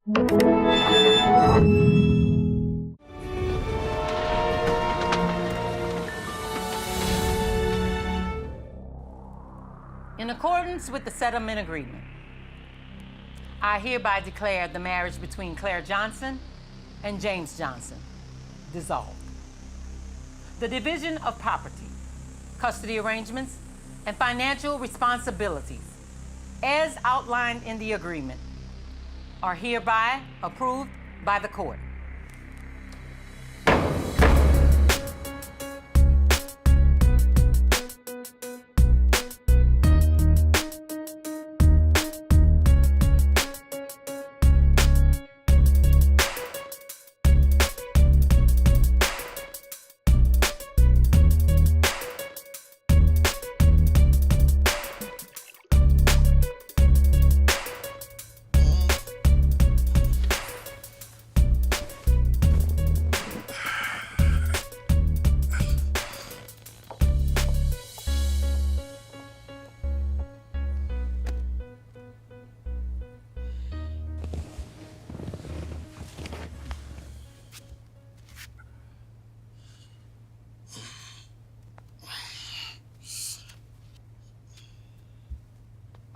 In accordance with the settlement agreement, I hereby declare the marriage between Claire Johnson and James Johnson dissolved. The division of property, custody arrangements, and financial responsibilities, as outlined in the agreement, are hereby approved by the court.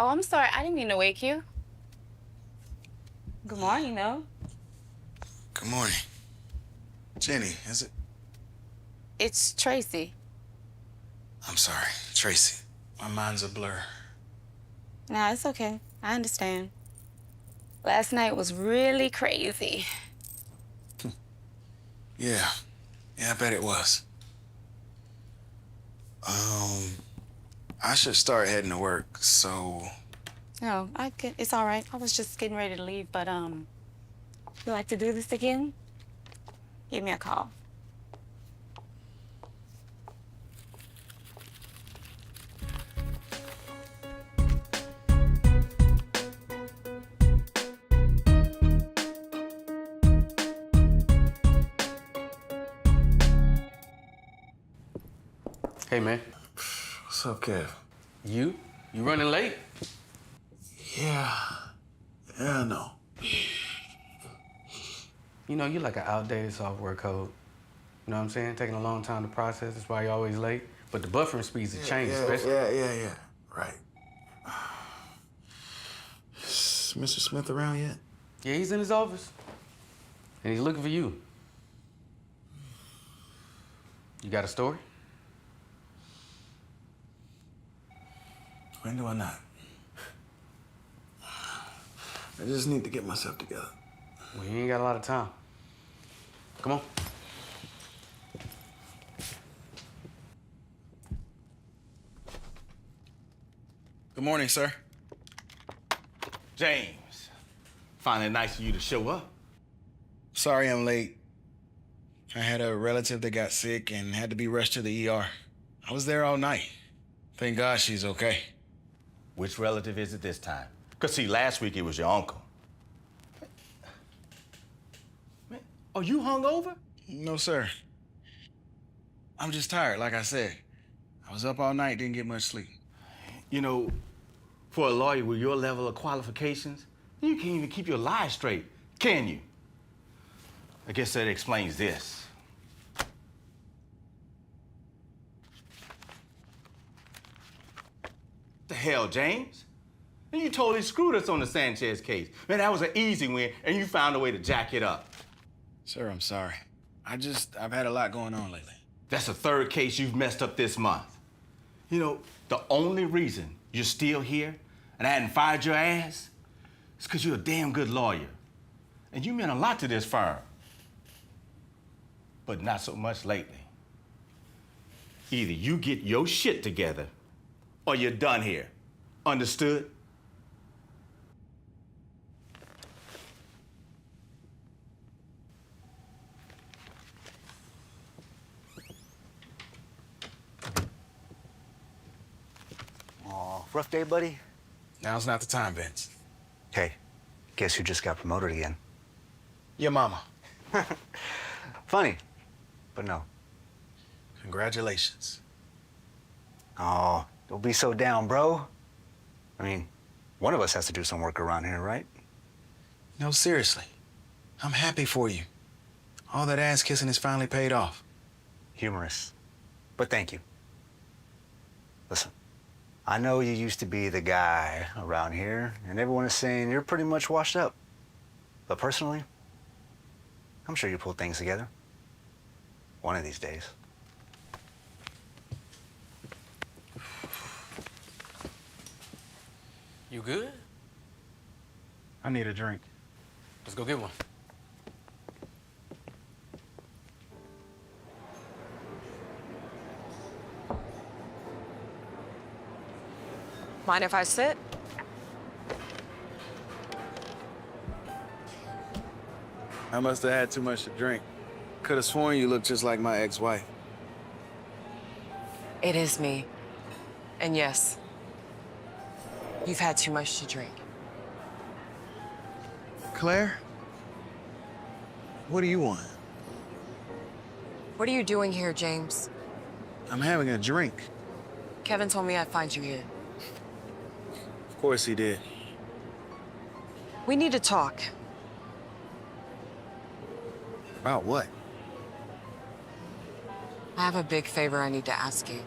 Oh, I'm sorry. I didn't mean to wake you. Good morning, though. Good morning. Jenny, is it? It's Tracy. I'm sorry, Tracy. My mind's a blur. Nah, it's okay. I understand. Last night was really crazy. Yeah, I bet it was. I should start heading to work, so... No, it's all right. I was just getting ready to leave, but, you like to do this again? Give me a call. Hey, man. What's up, Kev? You running late? Yeah, I know. You know, you're like an outdated software code. You know what I'm saying? Taking a long time to process. That's why you're always late. But the buffering speeds have changed, especially. Yeah. Right. Is Mr. Smith around yet? Yeah, he's in his office. And he's looking for you. You got a story? When do I not? I just need to get myself together. Well, you ain't got a lot of time. Come on. Good morning, sir. James, finally nice of you to show up. Sorry I'm late. I had a relative that got sick and had to be rushed to the ER. I was there all night. Thank God she's okay. Which relative is it this time? Because, see, last week it was your uncle. Man, are you hungover? No, sir. I'm just tired, like I said. I was up all night, didn't get much sleep. You know, for a lawyer with your level of qualifications, you can't even keep your lies straight, can you? I guess that explains this. The hell, James? And you totally screwed us on the Sanchez case. Man, that was an easy win, and you found a way to jack it up. Sir, I'm sorry. I've had a lot going on lately. That's the third case you've messed up this month. You know, the only reason you're still here and I hadn't fired your ass is because you're a damn good lawyer. And you meant a lot to this firm. But not so much lately. Either you get your shit together or you're done here. Understood? Aw, rough day, buddy? Now's not the time, Vince. Hey, guess who just got promoted again? Your mama. Funny, but no. Congratulations. Oh, don't be so down, bro. I mean, one of us has to do some work around here, right? No, seriously. I'm happy for you. All that ass kissing is finally paid off. Humorous. But thank you. Listen, I know you used to be the guy around here, and everyone is saying you're pretty much washed up. But personally, I'm sure you pull things together. One of these days. You good? I need a drink. Let's go get one. Mind if I sit? I must have had too much to drink. Could have sworn you looked just like my ex-wife. It is me. And yes, you've had too much to drink. Claire? What do you want? What are you doing here, James? I'm having a drink. Kevin told me I'd find you here. Of course he did. We need to talk. About what? I have a big favor I need to ask you.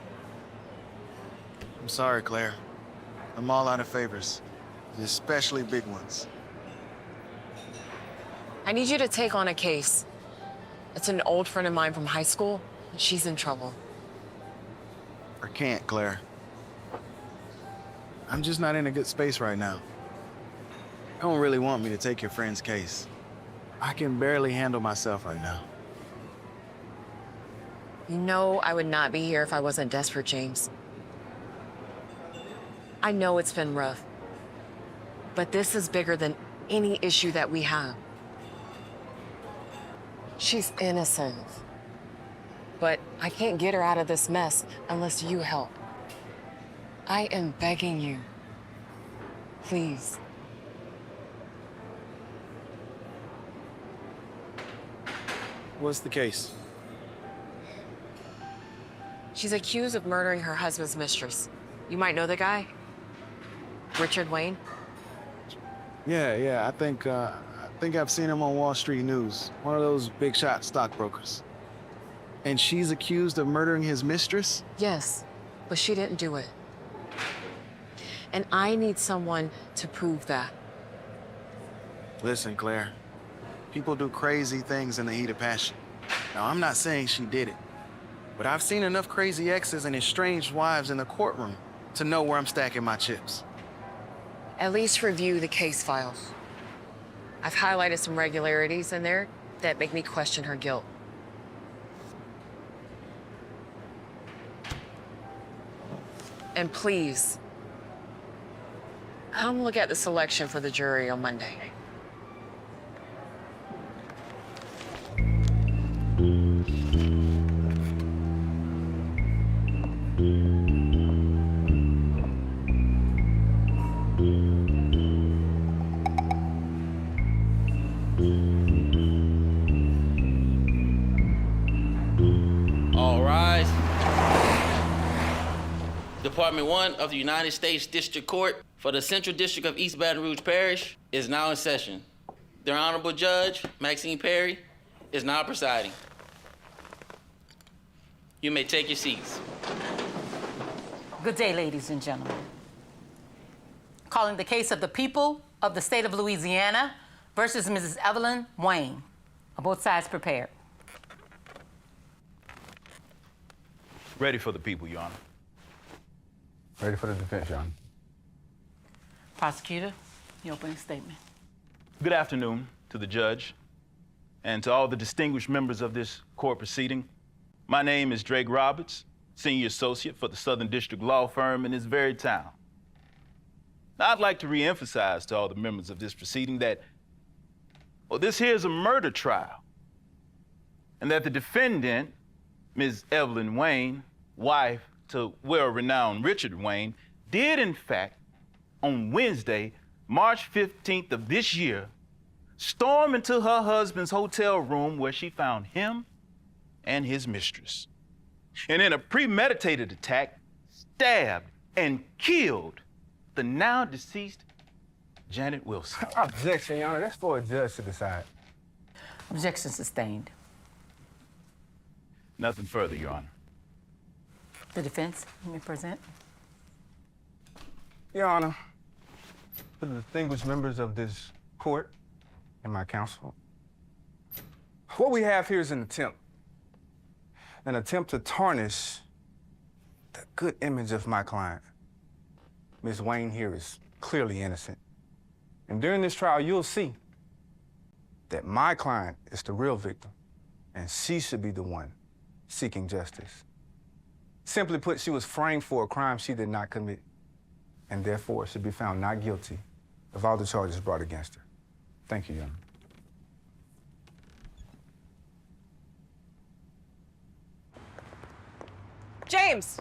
I'm sorry, Claire. I'm all out of favors, especially big ones. I need you to take on a case. It's an old friend of mine from high school, and she's in trouble. I can't, Claire. I'm just not in a good space right now. You don't really want me to take your friend's case. I can barely handle myself right now. You know I would not be here if I wasn't desperate, James. I know it's been rough, but this is bigger than any issue that we have. She's innocent, but I can't get her out of this mess unless you help. I am begging you. Please. What's the case? She's accused of murdering her husband's mistress. You might know the guy? Richard Wayne? Yeah, I think I've seen him on Wall Street News. One of those big shot stockbrokers. And she's accused of murdering his mistress? Yes, but she didn't do it. And I need someone to prove that. Listen, Claire. People do crazy things in the heat of passion. Now, I'm not saying she did it, but I've seen enough crazy exes and estranged wives in the courtroom to know where I'm stacking my chips. At least review the case files. I've highlighted some regularities in there that make me question her guilt. And please, come look at the selection for the jury on Monday. All rise. Department 1 of the United States District Court for the Central District of East Baton Rouge Parish is now in session. Their Honorable Judge, Maxine Perry, is now presiding. You may take your seats. Good day, ladies and gentlemen. Calling the case of the people of the state of Louisiana versus Mrs. Evelyn Wayne. Are both sides prepared? Ready for the people, Your Honor. Ready for the defense, Your Honor. Prosecutor, your opening statement. Good afternoon to the judge and to all the distinguished members of this court proceeding. My name is Drake Roberts, Senior Associate for the Southern District Law Firm in this very town. Now, I'd like to reemphasize to all the members of this proceeding that, well, this here is a murder trial, and that the defendant, Ms. Evelyn Wayne, wife to well-renowned Richard Wayne, did in fact, on Wednesday, March 15th of this year, storm into her husband's hotel room where she found him and his mistress. And in a premeditated attack, stabbed and killed the now deceased Janet Wilson. Objection, Your Honor. That's for a judge to decide. Objection sustained. Nothing further, Your Honor. The defense, you may present. Your Honor, to the distinguished members of this court and my counsel, what we have here is an attempt to tarnish the good image of my client. Ms. Wayne here is clearly innocent. And during this trial, you'll see that my client is the real victim, and she should be the one seeking justice. Simply put, she was framed for a crime she did not commit, and therefore should be found not guilty of all the charges brought against her. Thank you, Your Honor. James!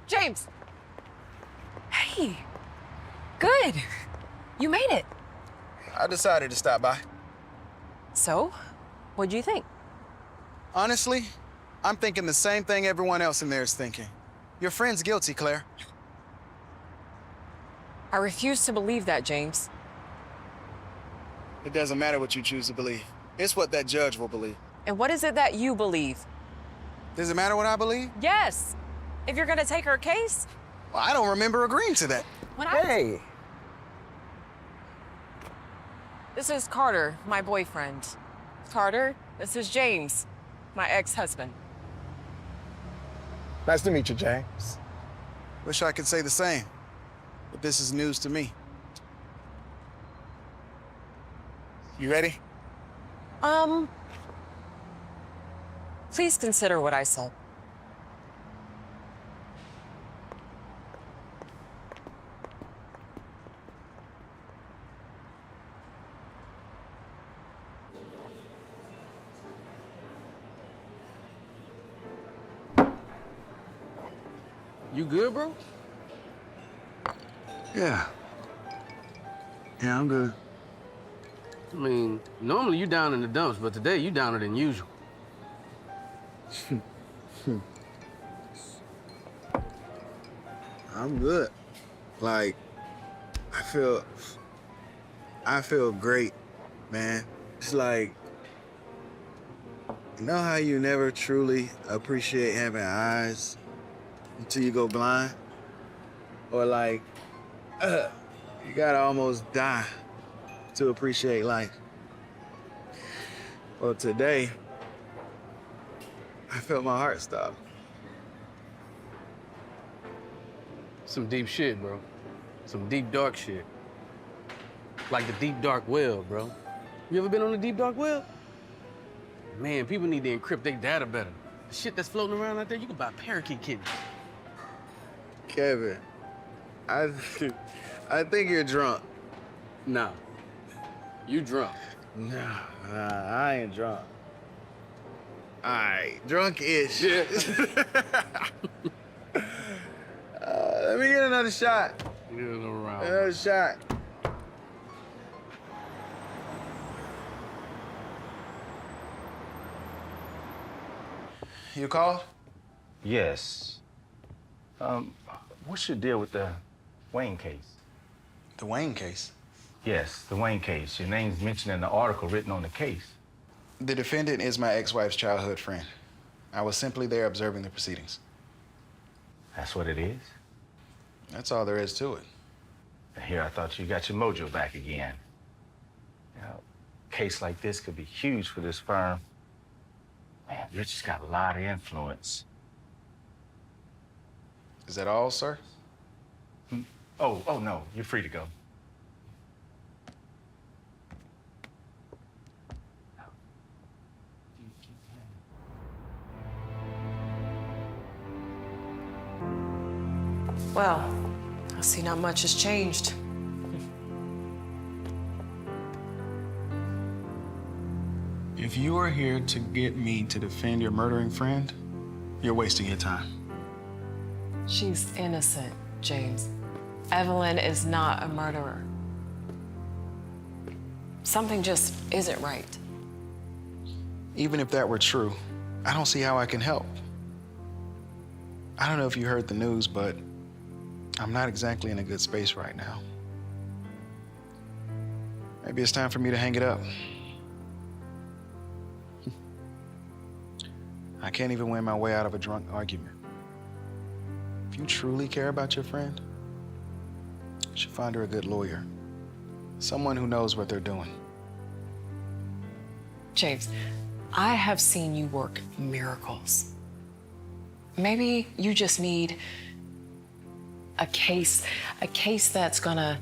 James! Hey! Good! You made it. I decided to stop by. So, what'd you think? Honestly, I'm thinking the same thing everyone else in there is thinking. Your friend's guilty, Claire. I refuse to believe that, James. It doesn't matter what you choose to believe. It's what that judge will believe. And what is it that you believe? Does it matter what I believe? Yes! If you're gonna take her case? Well, I don't remember agreeing to that. Hey! This is Carter, my boyfriend. Carter, this is James, my ex-husband. Nice to meet you, James. Wish I could say the same, but this is news to me. You ready? Please consider what I said. You good, bro? Yeah. Yeah, I'm good. I mean, normally you down in the dumps, but today you downer than usual. I'm good. Like, I feel great, man. It's like, you know how you never truly appreciate having eyes until you go blind? Or like, you gotta almost die to appreciate life. Well, today, I felt my heart stop. Some deep shit, bro. Some deep, dark shit. Like the deep, dark well, bro. You ever been on the deep, dark well? Man, people need to encrypt their data better. The shit that's floating around out there, you can buy parakeet kittens. Kevin, I think you're drunk. Nah. You drunk. Nah, I ain't drunk. All right, drunk-ish. Yeah. Let me get another shot. You know, around. Another shot. You called? Yes. What's your deal with the Wayne case? The Wayne case. Yes, the Wayne case. Your name's mentioned in the article written on the case. The defendant is my ex-wife's childhood friend. I was simply there observing the proceedings. That's what it is? That's all there is to it. Here, I thought you got your mojo back again. You know, a case like this could be huge for this firm. Man, Rich has got a lot of influence. Is that all, sir? Oh, no, you're free to go. Well, I see not much has changed. If you are here to get me to defend your murdering friend, you're wasting your time. She's innocent, James. Evelyn is not a murderer. Something just isn't right. Even if that were true, I don't see how I can help. I don't know if you heard the news, but I'm not exactly in a good space right now. Maybe it's time for me to hang it up. I can't even win my way out of a drunk argument. If you truly care about your friend, you should find her a good lawyer. Someone who knows what they're doing. James, I have seen you work miracles. Maybe you just need a case that's gonna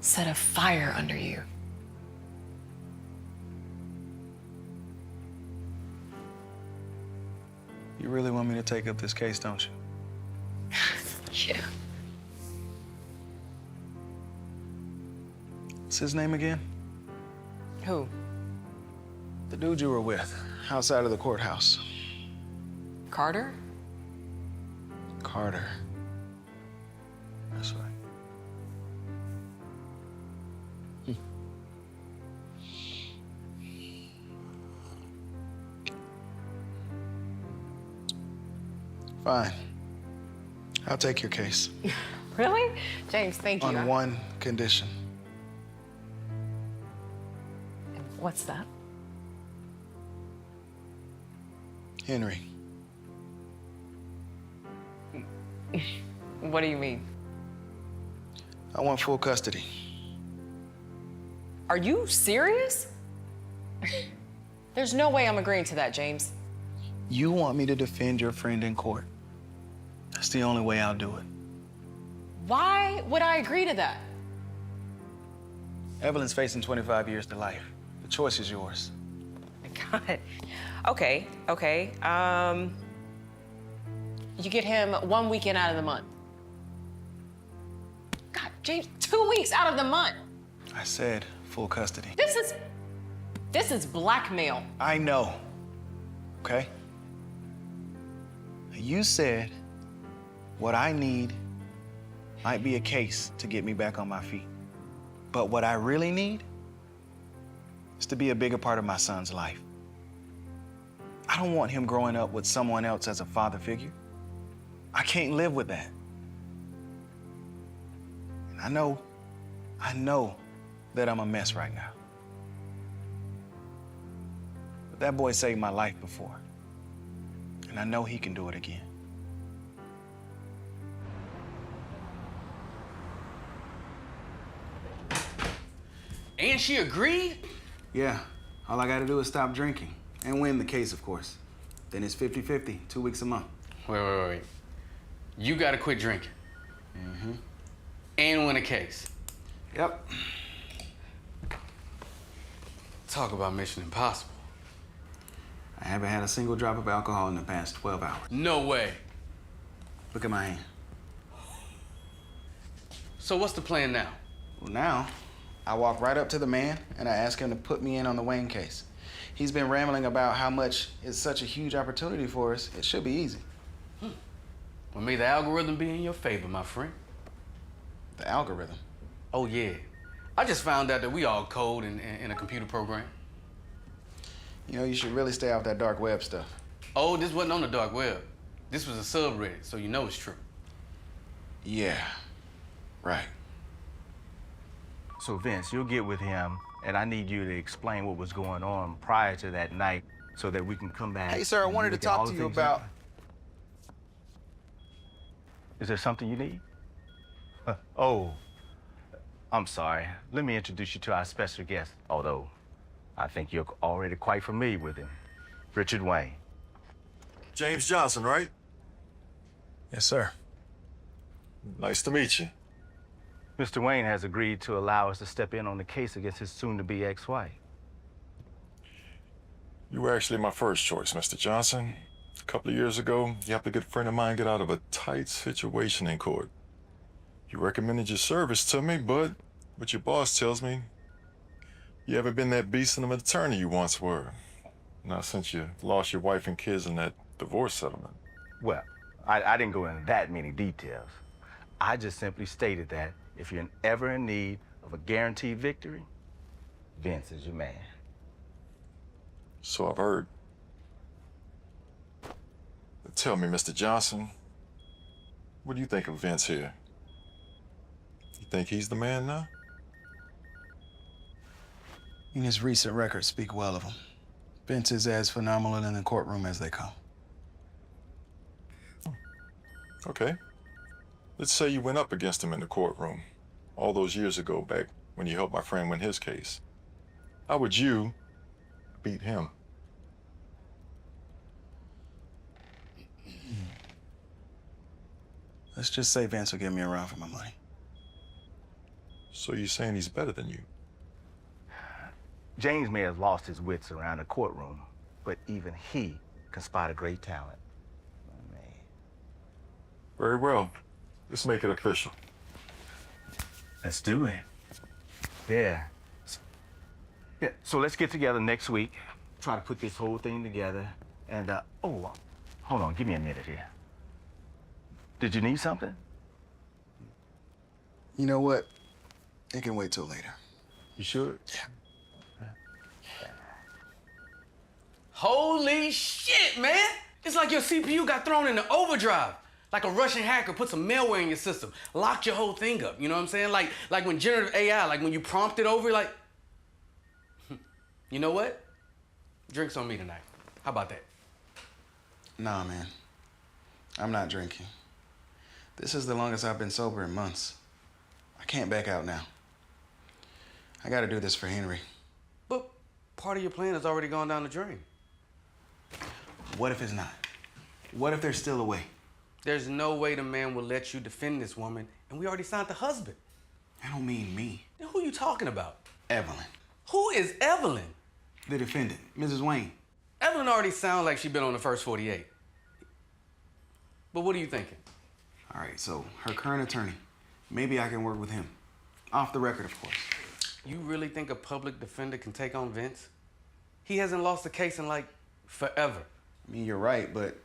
set a fire under you. You really want me to take up this case, don't you? Yeah. What's his name again? Who? The dude you were with, outside of the courthouse. Carter? Carter. That's right. Fine. I'll take your case. Really? James, thank you. On one condition. What's that? Henry. What do you mean? I want full custody. Are you serious? There's no way I'm agreeing to that, James. You want me to defend your friend in court. That's the only way I'll do it. Why would I agree to that? Evelyn's facing 25 years to life. The choice is yours. God. Okay. You get him 1 weekend out of the month. God, James, 2 weeks out of the month. I said full custody. This is blackmail. I know, okay? You said what I need might be a case to get me back on my feet. But what I really need is to be a bigger part of my son's life. I don't want him growing up with someone else as a father figure. I can't live with that. And I know that I'm a mess right now. But that boy saved my life before. And I know he can do it again. And she agreed? Yeah, all I gotta do is stop drinking and win the case, of course. Then it's 50-50, 2 weeks a month. Wait. You gotta quit drinking. Mm-hmm. And win a case. Yep. Talk about Mission Impossible. I haven't had a single drop of alcohol in the past 12 hours. No way. Look at my hand. So what's the plan now? Well, now, I walk right up to the man and I ask him to put me in on the Wayne case. He's been rambling about how much it's such a huge opportunity for us. It should be easy. Well, may the algorithm be in your favor, my friend. The algorithm? Oh, yeah. I just found out that we all code in a computer program. You know, you should really stay off that dark web stuff. Oh, this wasn't on the dark web. This was a subreddit, so you know it's true. Yeah, right. So, Vince, you'll get with him, and I need you to explain what was going on prior to that night so that we can come back. Hey, sir, I and wanted to look at all talk the to you things about... Is there something you need? Oh, I'm sorry. Let me introduce you to our special guest, although I think you're already quite familiar with him. Richard Wayne. James Johnson, right? Yes, sir. Nice to meet you. Mr. Wayne has agreed to allow us to step in on the case against his soon-to-be ex-wife. You were actually my first choice, Mr. Johnson. A couple of years ago, you helped a good friend of mine get out of a tight situation in court. You recommended your service to me, but what your boss tells me, you haven't been that beast of an attorney you once were. Not since you lost your wife and kids in that divorce settlement. Well, I didn't go into that many details. I just simply stated that if you're ever in need of a guaranteed victory, Vince is your man. So I've heard. Tell me, Mr. Johnson, what do you think of Vince here? You think he's the man now? And his recent records speak well of him. Vince is as phenomenal in the courtroom as they come. Okay. Let's say you went up against him in the courtroom all those years ago, back when you helped my friend win his case. How would you beat him? Let's just say Vince will give me a run for my money. So you're saying he's better than you? James may have lost his wits around the courtroom, but even he can spot a great talent. Very well. Let's make it official. Let's do it. Yeah. Yeah, so let's get together next week, try to put this whole thing together, and, oh, hold on, give me a minute here. Did you need something? You know what? It can wait till later. You sure? Yeah. Holy shit, man! It's like your CPU got thrown into overdrive. Like a Russian hacker put some malware in your system, locked your whole thing up. You know what I'm saying? Like when generative AI, like when you prompt it over, like, you know what? Drinks on me tonight. How about that? Nah, man. I'm not drinking. This is the longest I've been sober in months. I can't back out now. I gotta do this for Henry. But part of your plan has already gone down the drain. What if it's not? What if they're still away? There's no way the man will let you defend this woman, and we already signed the husband. I don't mean me. Then who are you talking about? Evelyn. Who is Evelyn? The defendant, Mrs. Wayne. Evelyn already sounds like she's been on the first 48. But what are you thinking? All right, so her current attorney. Maybe I can work with him. Off the record, of course. You really think a public defender can take on Vince? He hasn't lost a case in, like, forever. I mean, you're right, but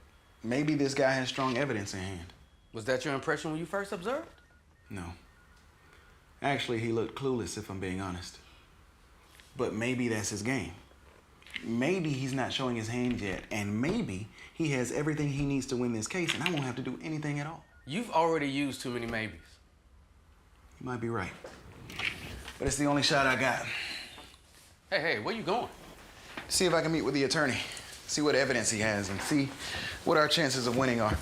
maybe this guy has strong evidence in hand. Was that your impression when you first observed? No. Actually, he looked clueless, if I'm being honest. But maybe that's his game. Maybe he's not showing his hand yet, and maybe he has everything he needs to win this case, and I won't have to do anything at all. You've already used too many maybes. You might be right. But it's the only shot I got. Hey, where you going? See if I can meet with the attorney, see what evidence he has, and see what our chances of winning are.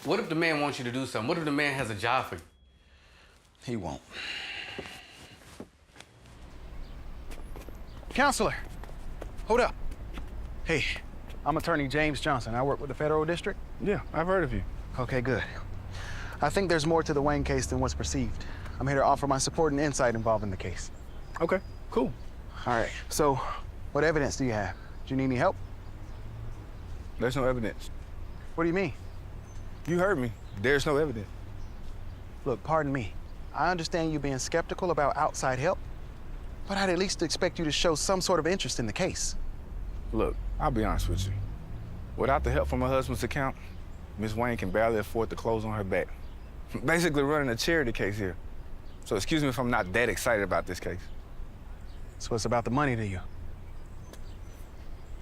What if the man wants you to do something? What if the man has a job for you? He won't. Counselor, hold up. Hey, I'm attorney James Johnson. I work with the federal district. Yeah, I've heard of you. Okay, good. I think there's more to the Wayne case than what's perceived. I'm here to offer my support and insight involved in the case. Okay, cool. All right, so what evidence do you have? Do you need any help? There's no evidence. What do you mean? You heard me. There's no evidence. Look, pardon me. I understand you being skeptical about outside help, but I'd at least expect you to show some sort of interest in the case. Look, I'll be honest with you. Without the help from her husband's account, Miss Wayne can barely afford the clothes on her back. Basically running a charity case here. So excuse me if I'm not that excited about this case. So it's about the money to you?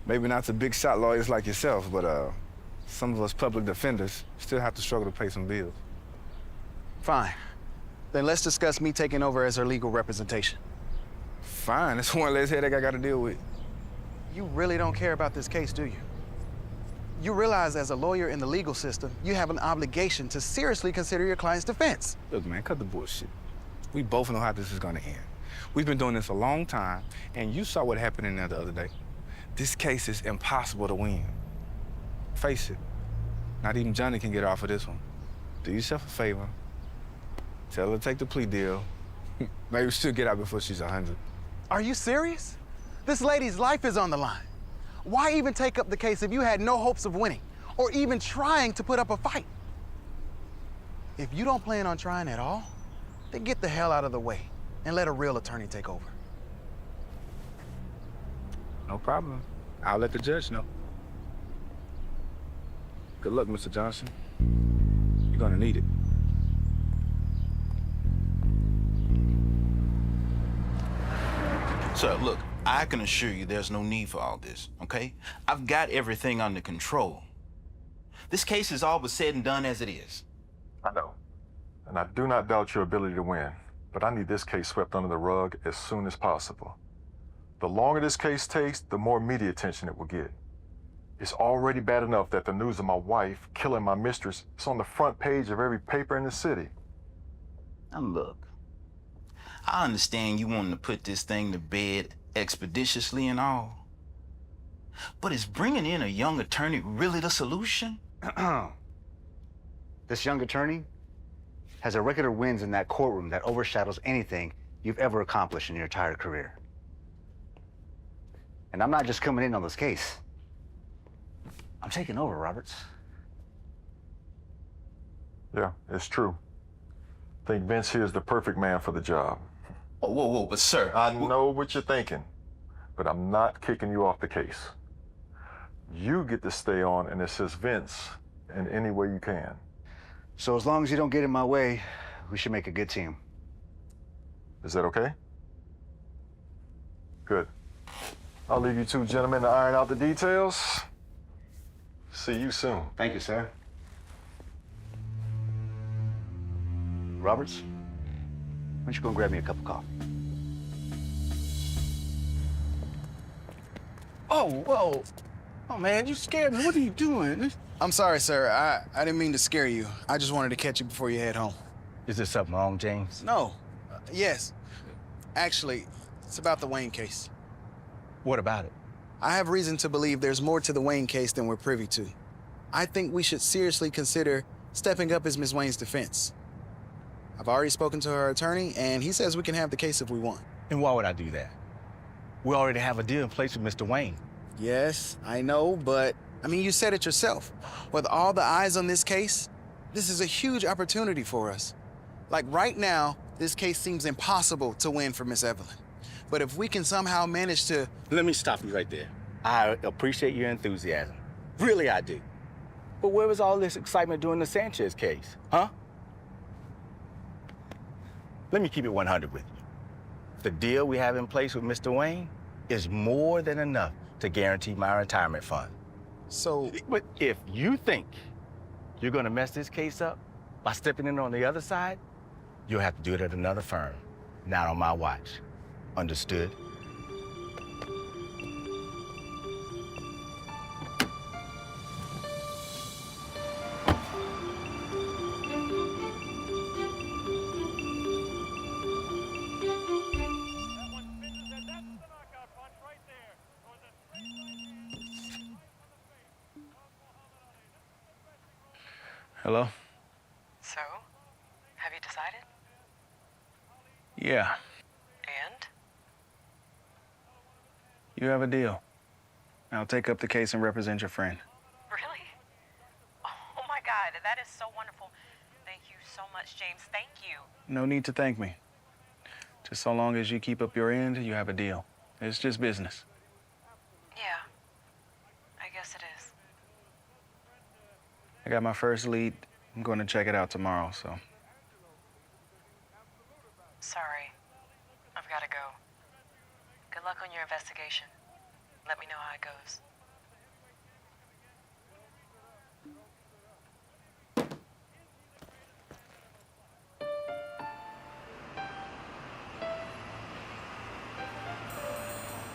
Maybe not to big shot lawyers like yourself, but some of us public defenders still have to struggle to pay some bills. Fine. Then let's discuss me taking over as her legal representation. Fine, that's one less headache I gotta deal with. You really don't care about this case, do you? You realize as a lawyer in the legal system, you have an obligation to seriously consider your client's defense. Look, man, cut the bullshit. We both know how this is gonna end. We've been doing this a long time, and you saw what happened in there the other day. This case is impossible to win. Face it, not even Johnny can get off of this one. Do yourself a favor. Tell her to take the plea deal. Maybe she'll get out before she's 100. Are you serious? This lady's life is on the line. Why even take up the case if you had no hopes of winning or even trying to put up a fight? If you don't plan on trying at all, then get the hell out of the way and let a real attorney take over. No problem. I'll let the judge know. Good luck, Mr. Johnson. You're gonna need it. Sir, look, I can assure you there's no need for all this, okay? I've got everything under control. This case is all but said and done as it is. I know. And I do not doubt your ability to win, but I need this case swept under the rug as soon as possible. The longer this case takes, the more media attention it will get. It's already bad enough that the news of my wife killing my mistress is on the front page of every paper in the city. Now look, I understand you wanting to put this thing to bed expeditiously and all. But is bringing in a young attorney really the solution? This young attorney has a record of wins in that courtroom that overshadows anything you've ever accomplished in your entire career. And I'm not just coming in on this case. I'm taking over, Roberts. Yeah, it's true. I think Vince here is the perfect man for the job. Oh, whoa, but sir. I know what you're thinking, but I'm not kicking you off the case. You get to stay on and assist Vince in any way you can. So as long as you don't get in my way, we should make a good team. Is that okay? Good. I'll leave you two gentlemen to iron out the details. See you soon. Thank you, sir. Roberts, why don't you go and grab me a cup of coffee? Oh, whoa. Oh, man, you scared me. What are you doing? I'm sorry, sir. I didn't mean to scare you. I just wanted to catch you before you head home. Is there something wrong, James? No. Yes. Actually, it's about the Wayne case. What about it? I have reason to believe there's more to the Wayne case than we're privy to. I think we should seriously consider stepping up as Miss Wayne's defense. I've already spoken to her attorney, and he says we can have the case if we want. And why would I do that? We already have a deal in place with Mr. Wayne. Yes, I know, but I mean, you said it yourself. With all the eyes on this case, this is a huge opportunity for us. Like right now, this case seems impossible to win for Miss Evelyn. But if we can somehow manage to... Let me stop you right there. I appreciate your enthusiasm. Really, I do. But where was all this excitement during the Sanchez case, huh? Let me keep it 100 with you. The deal we have in place with Mr. Wayne is more than enough to guarantee my retirement fund. So... But if you think you're gonna mess this case up by stepping in on the other side, you'll have to do it at another firm, not on my watch. Understood? Hello? So, have you decided? Yeah, And? you have a deal. I'll take up the case and represent your friend. Really? Oh my God, that is so wonderful. Thank you so much, James. Thank you. No need to thank me. Just so long as you keep up your end, you have a deal. It's just business. Yeah, I guess it is. I got my first lead. I'm going to check it out tomorrow, so. Sorry, I've got to go. Good luck on your investigation. Let me know how it goes.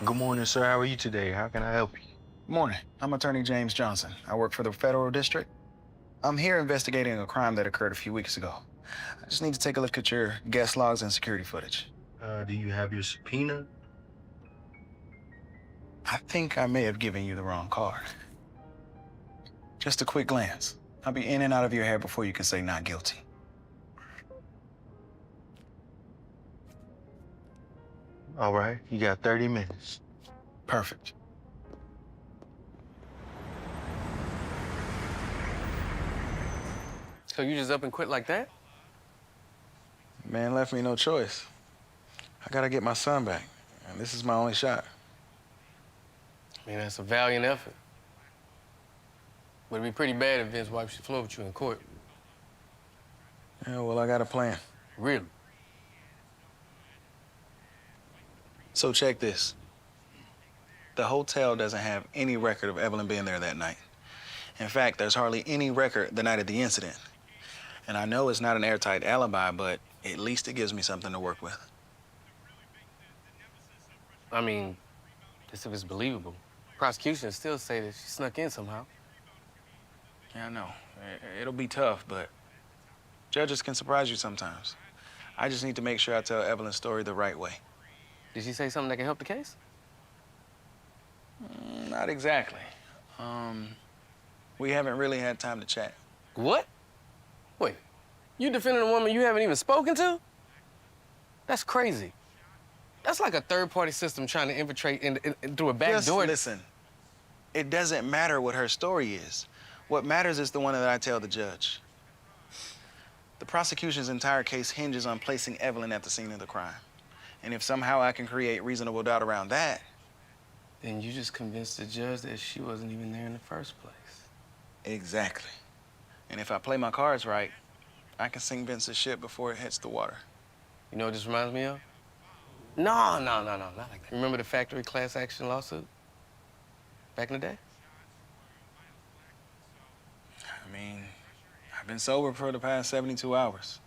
Good morning, sir. How are you today? How can I help you? Morning. I'm Attorney James Johnson. I work for the Federal District. I'm here investigating a crime that occurred a few weeks ago. I just need to take a look at your guest logs and security footage. Do you have your subpoena? I think I may have given you the wrong card. Just a quick glance. I'll be in and out of your hair before you can say not guilty. All right, you got 30 minutes. Perfect. So you just up and quit like that? Man left me no choice. I gotta get my son back, and this is my only shot. I mean, that's a valiant effort. But it'd be pretty bad if Vince wipes the floor with you in court. Yeah, well, I got a plan. Really? So check this. The hotel doesn't have any record of Evelyn being there that night. In fact, there's hardly any record the night of the incident. And I know it's not an airtight alibi, but at least it gives me something to work with. I mean, Just if it's believable. Prosecution still say that she snuck in somehow. Yeah, I know. It'll be tough, but judges can surprise you sometimes. I just need to make sure I tell Evelyn's story the right way. Did she say something that can help the case? Not exactly. We haven't really had time to chat. What? Wait, you defending a woman you haven't even spoken to? That's crazy. That's like a third-party system trying to infiltrate through a back Just door. listen. It doesn't matter what her story is. What matters is the one that I tell the judge. The prosecution's entire case hinges on placing Evelyn at the scene of the crime. And if somehow I can create reasonable doubt around that... Then you just convinced the judge that she wasn't even there in the first place. Exactly. And if I play my cards right, I can sink Vince's ship before it hits the water. You know what this reminds me of? No, not like that. Remember the factory class action lawsuit? Back in the day? I mean, I've been sober for the past 72 hours.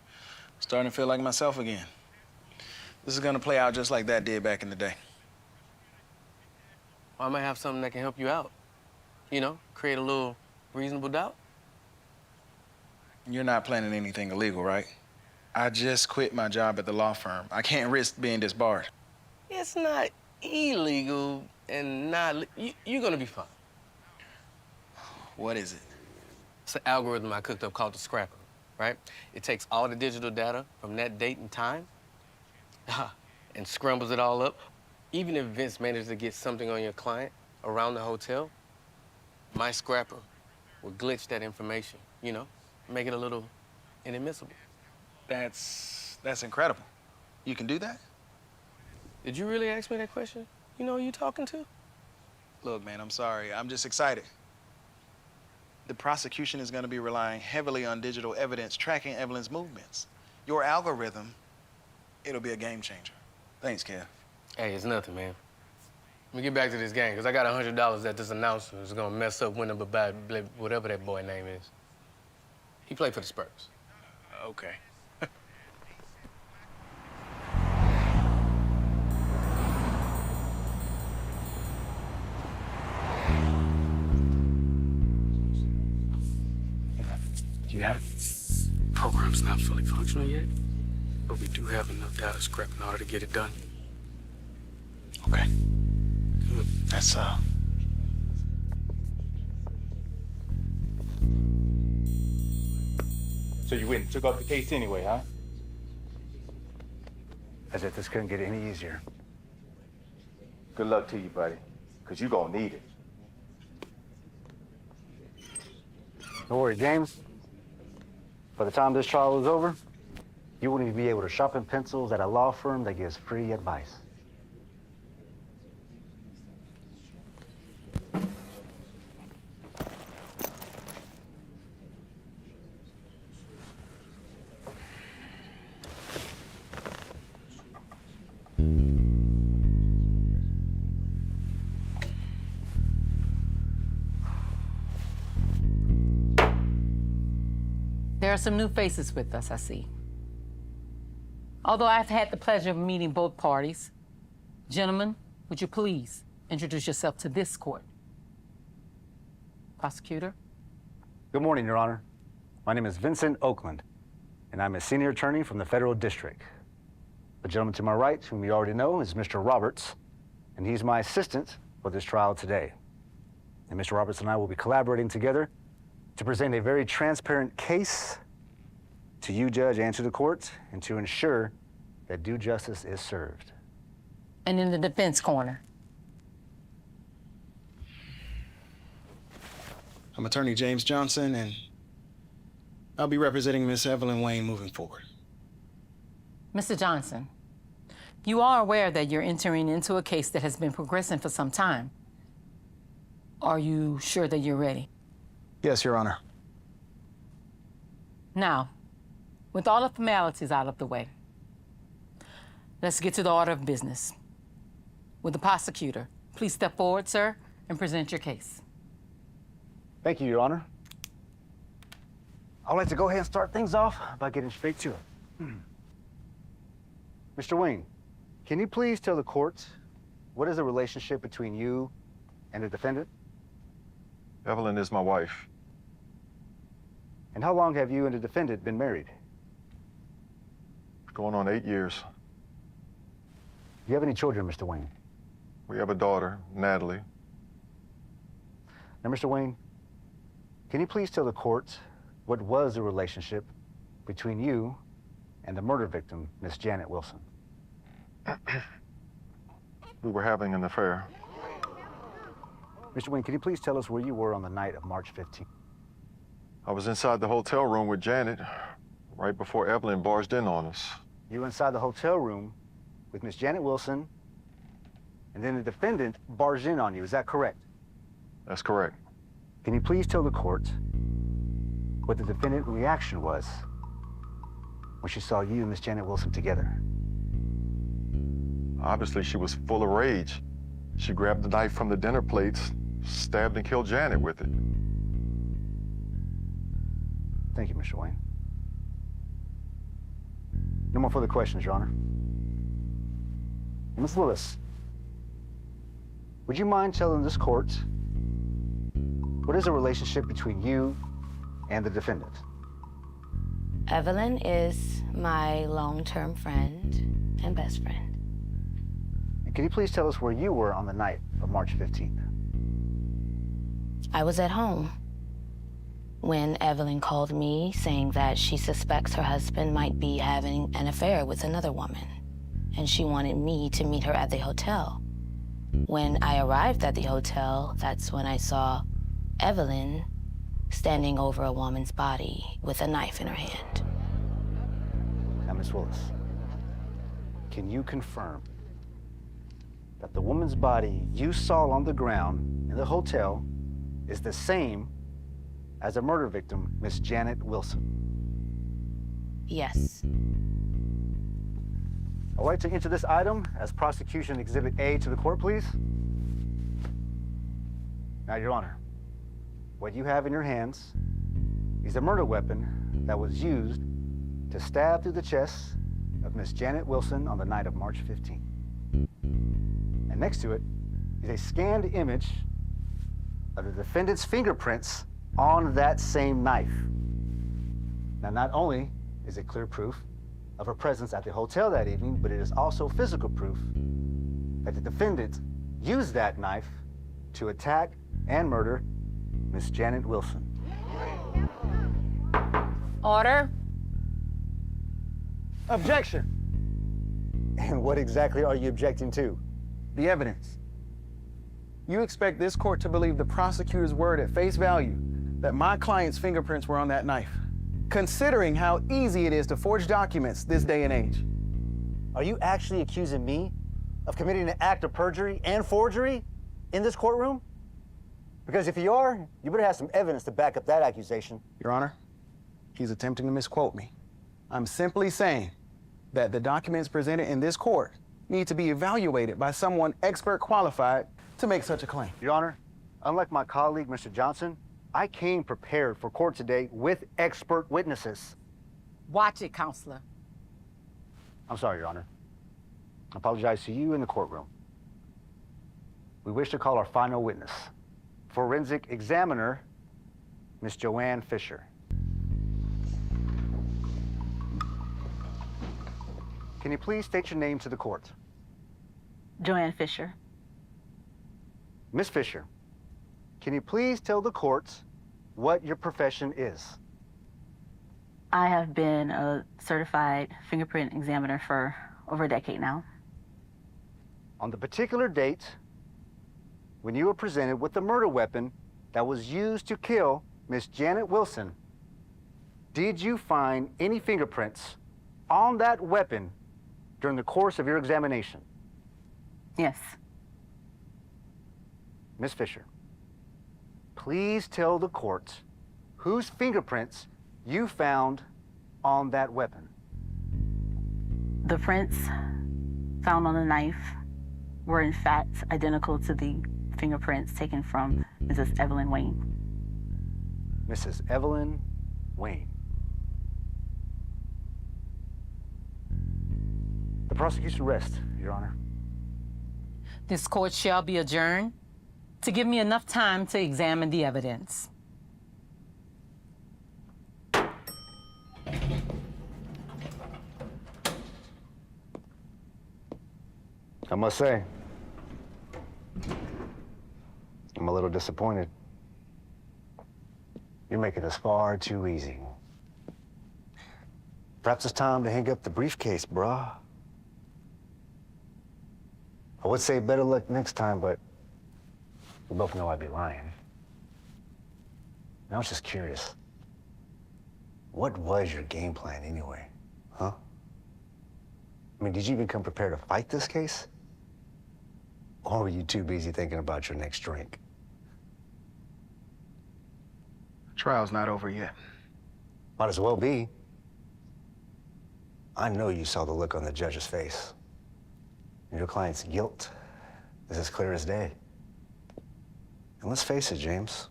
Starting to feel like myself again. This is gonna play out just like that did back in the day. Well, I might have something that can help you out. You know, create a little reasonable doubt. You're not planning anything illegal, right? I just quit my job at the law firm. I can't risk being disbarred. It's not illegal and not... You're gonna be fine. What is it? It's an algorithm I cooked up called the Scrapper, right? It takes all the digital data from that date and time and scrambles it all up. Even if Vince managed to get something on your client around the hotel, my Scrapper will glitch that information, you know? Make it a little inadmissible. That's incredible. You can do that? Did you really ask me that question? You know who you talking to? Look, man, I'm sorry. I'm just excited. The prosecution is going to be relying heavily on digital evidence tracking Evelyn's movements. Your algorithm, it'll be a game changer. Thanks, Kev. Hey, it's nothing, man. Let me get back to this game, because I got $100 that this announcer is going to mess up winning by whatever that boy name is. He played for the Spurs. Okay. You have it. Program's not fully functional yet, but we do have enough data scrap in order to get it done. Okay. Good. That's, So you went and took up the case anyway, huh? As if this couldn't get any easier. Good luck to you, buddy, because you're gonna need it. Don't worry, James. By the time this trial is over, you won't even be able to sharpen pencils at a law firm that gives free advice. There are some new faces with us, I see. Although I've had the pleasure of meeting both parties, gentlemen, would you please introduce yourself to this court? Prosecutor? Good morning, Your Honor. My name is Vincent Oakland, and I'm a senior attorney from the Federal District. The gentleman to my right, whom you already know, is Mr. Roberts, and he's my assistant for this trial today. And Mr. Roberts and I will be collaborating together to present a very transparent case to you, Judge, and to the court, and to ensure that due justice is served. And in the defense corner? I'm Attorney James Johnson, and I'll be representing Miss Evelyn Wayne moving forward. Mr. Johnson, you are aware that you're entering into a case that has been progressing for some time. Are you sure that you're ready? Yes, Your Honor. Now, with all the formalities out of the way, let's get to the order of business. Will the prosecutor please step forward, sir, and present your case? Thank you, Your Honor. I'd like to go ahead and start things off by getting straight to it. Mr. Wayne, can you please tell the court what is the relationship between you and the defendant? Evelyn is my wife. And how long have you and the defendant been married? Going on 8 years. Do you have any children, Mr. Wayne? We have a daughter, Natalie. Now, Mr. Wayne, can you please tell the court what was the relationship between you and the murder victim, Miss Janet Wilson? We were having an affair. Mr. Wayne, can you please tell us where you were on the night of March 15th? I was inside the hotel room with Janet right before Evelyn barged in on us. You were inside the hotel room with Miss Janet Wilson, and then the defendant barged in on you. Is that correct? That's correct. Can you please tell the court what the defendant's reaction was when she saw you and Miss Janet Wilson together? Obviously, she was full of rage. She grabbed the knife from the dinner plates, stabbed and killed Janet with it. Thank you, Mr. Wayne. No more further questions, Your Honor. Ms. Lewis, would you mind telling this court what is the relationship between you and the defendant? Evelyn is my long-term friend and best friend. And can you please tell us where you were on the night of March 15th? I was at home when Evelyn called me saying that she suspects her husband might be having an affair with another woman, and she wanted me to meet her at the hotel. When I arrived at the hotel, that's when I saw Evelyn standing over a woman's body with a knife in her hand. Now, Miss Willis, can you confirm that the woman's body you saw on the ground in the hotel is the same as the murder victim, Miss Janet Wilson? Yes. I'd like to enter this item as prosecution exhibit A to the court, please. Now, Your Honor, what you have in your hands is a murder weapon that was used to stab through the chest of Miss Janet Wilson on the night of March 15th. And next to it is a scanned image of the defendant's fingerprints on that same knife. Now, not only is it clear proof of her presence at the hotel that evening, but it is also physical proof that the defendant used that knife to attack and murder Miss Janet Wilson. Order. Objection. And what exactly are you objecting to? The evidence. You expect this court to believe the prosecutor's word at face value that my client's fingerprints were on that knife, considering how easy it is to forge documents this day and age. Are you actually accusing me of committing an act of perjury and forgery in this courtroom? Because if you are, you better have some evidence to back up that accusation. Your Honor, he's attempting to misquote me. I'm simply saying that the documents presented in this court need to be evaluated by someone expert qualified to make such a claim. Your Honor, unlike my colleague, Mr. Johnson, I came prepared for court today with expert witnesses. Watch it, counselor. I'm sorry, Your Honor. I apologize to you in the courtroom. We wish to call our final witness, forensic examiner, Miss Joanne Fisher. Can you please state your name to the court? Joanne Fisher. Miss Fisher, can you please tell the court what your profession is? I have been a certified fingerprint examiner for over a decade now. On the particular date when you were presented with the murder weapon that was used to kill Miss Janet Wilson, did you find any fingerprints on that weapon during the course of your examination? Yes. Miss Fisher, please tell the court whose fingerprints you found on that weapon. The prints found on the knife were in fact identical to the fingerprints taken from Mrs. Evelyn Wayne. Mrs. Evelyn Wayne. The prosecution rests, Your Honor. This court shall be adjourned to give me enough time to examine the evidence. I must say, I'm a little disappointed. You're making this far too easy. Perhaps it's time to hang up the briefcase, bruh. I would say better luck next time, but we both know I'd be lying. And I was just curious. What was your game plan anyway, huh? I mean, did you even come prepared to fight this case? Or were you too busy thinking about your next drink? Trial's not over yet. Might as well be. I know you saw the look on the judge's face. And your client's guilt is as clear as day. And let's face it, James.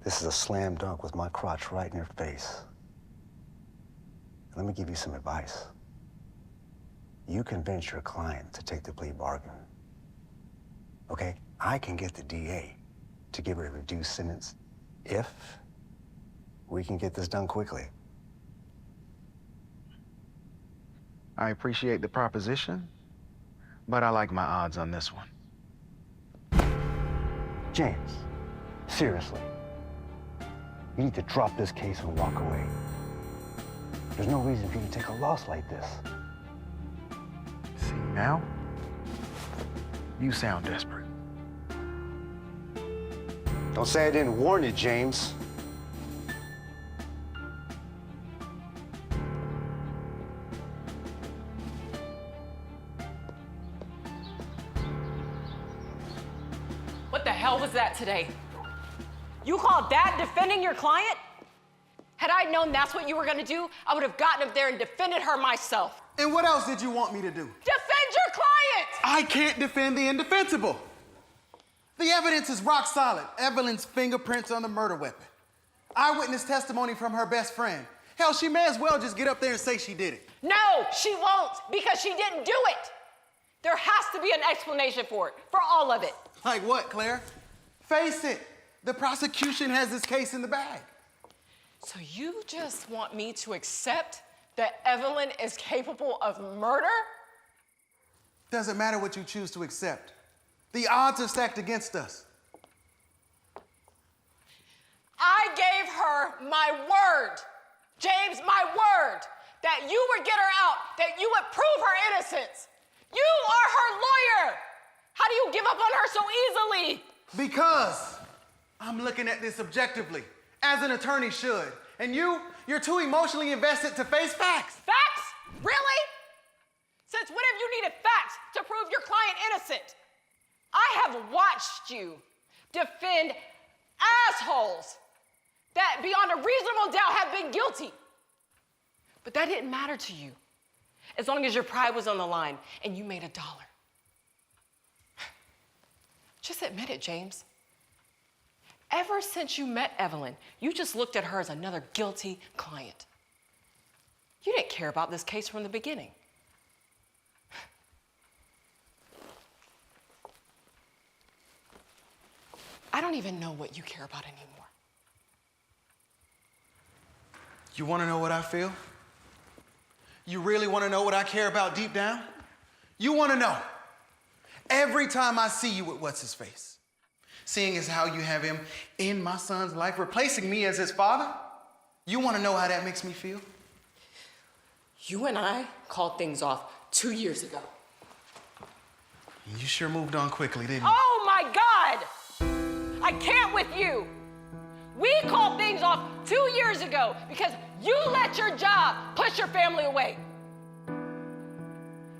This is a slam dunk with my crotch right in your face. Let me give you some advice. You convince your client to take the plea bargain. Okay? I can get the DA to give her a reduced sentence if we can get this done quickly. I appreciate the proposition, but I like my odds on this one. James, seriously. You need to drop this case and walk away. There's no reason for you to take a loss like this. See, now, you sound desperate. Don't say I didn't warn you, James. What the hell was that today? You call that defending your client? Had I known that's what you were gonna do, I would have gotten up there and defended her myself. And what else did you want me to do? Defend your client! I can't defend the indefensible. The evidence is rock solid. Evelyn's fingerprints on the murder weapon. Eyewitness testimony from her best friend. Hell, she may as well just get up there and say she did it. No, she won't, because she didn't do it. There has to be an explanation for it, for all of it. Like what, Claire? Face it, the prosecution has this case in the bag. So you just want me to accept that Evelyn is capable of murder? Doesn't matter what you choose to accept. The odds are stacked against us. I gave her my word, James, my word, that you would get her out, that you would prove her innocence. You are her lawyer. How do you give up on her so easily? Because I'm looking at this objectively, as an attorney should. And you're too emotionally invested to face facts. Facts? Really? Since when have you needed facts to prove your client innocent? I have watched you defend assholes that beyond a reasonable doubt have been guilty. But that didn't matter to you, as long as your pride was on the line and you made $1. Just admit it, James. Ever since you met Evelyn, you just looked at her as another guilty client. You didn't care about this case from the beginning. I don't even know what you care about anymore. You want to know what I feel? You really want to know what I care about deep down? You want to know. Every time I see you with what's-his-face, seeing as how you have him in my son's life, replacing me as his father, you want to know how that makes me feel? You and I called things off 2 years ago. You sure moved on quickly, didn't you? Oh my God! I can't with you. We called things off 2 years ago because you let your job push your family away.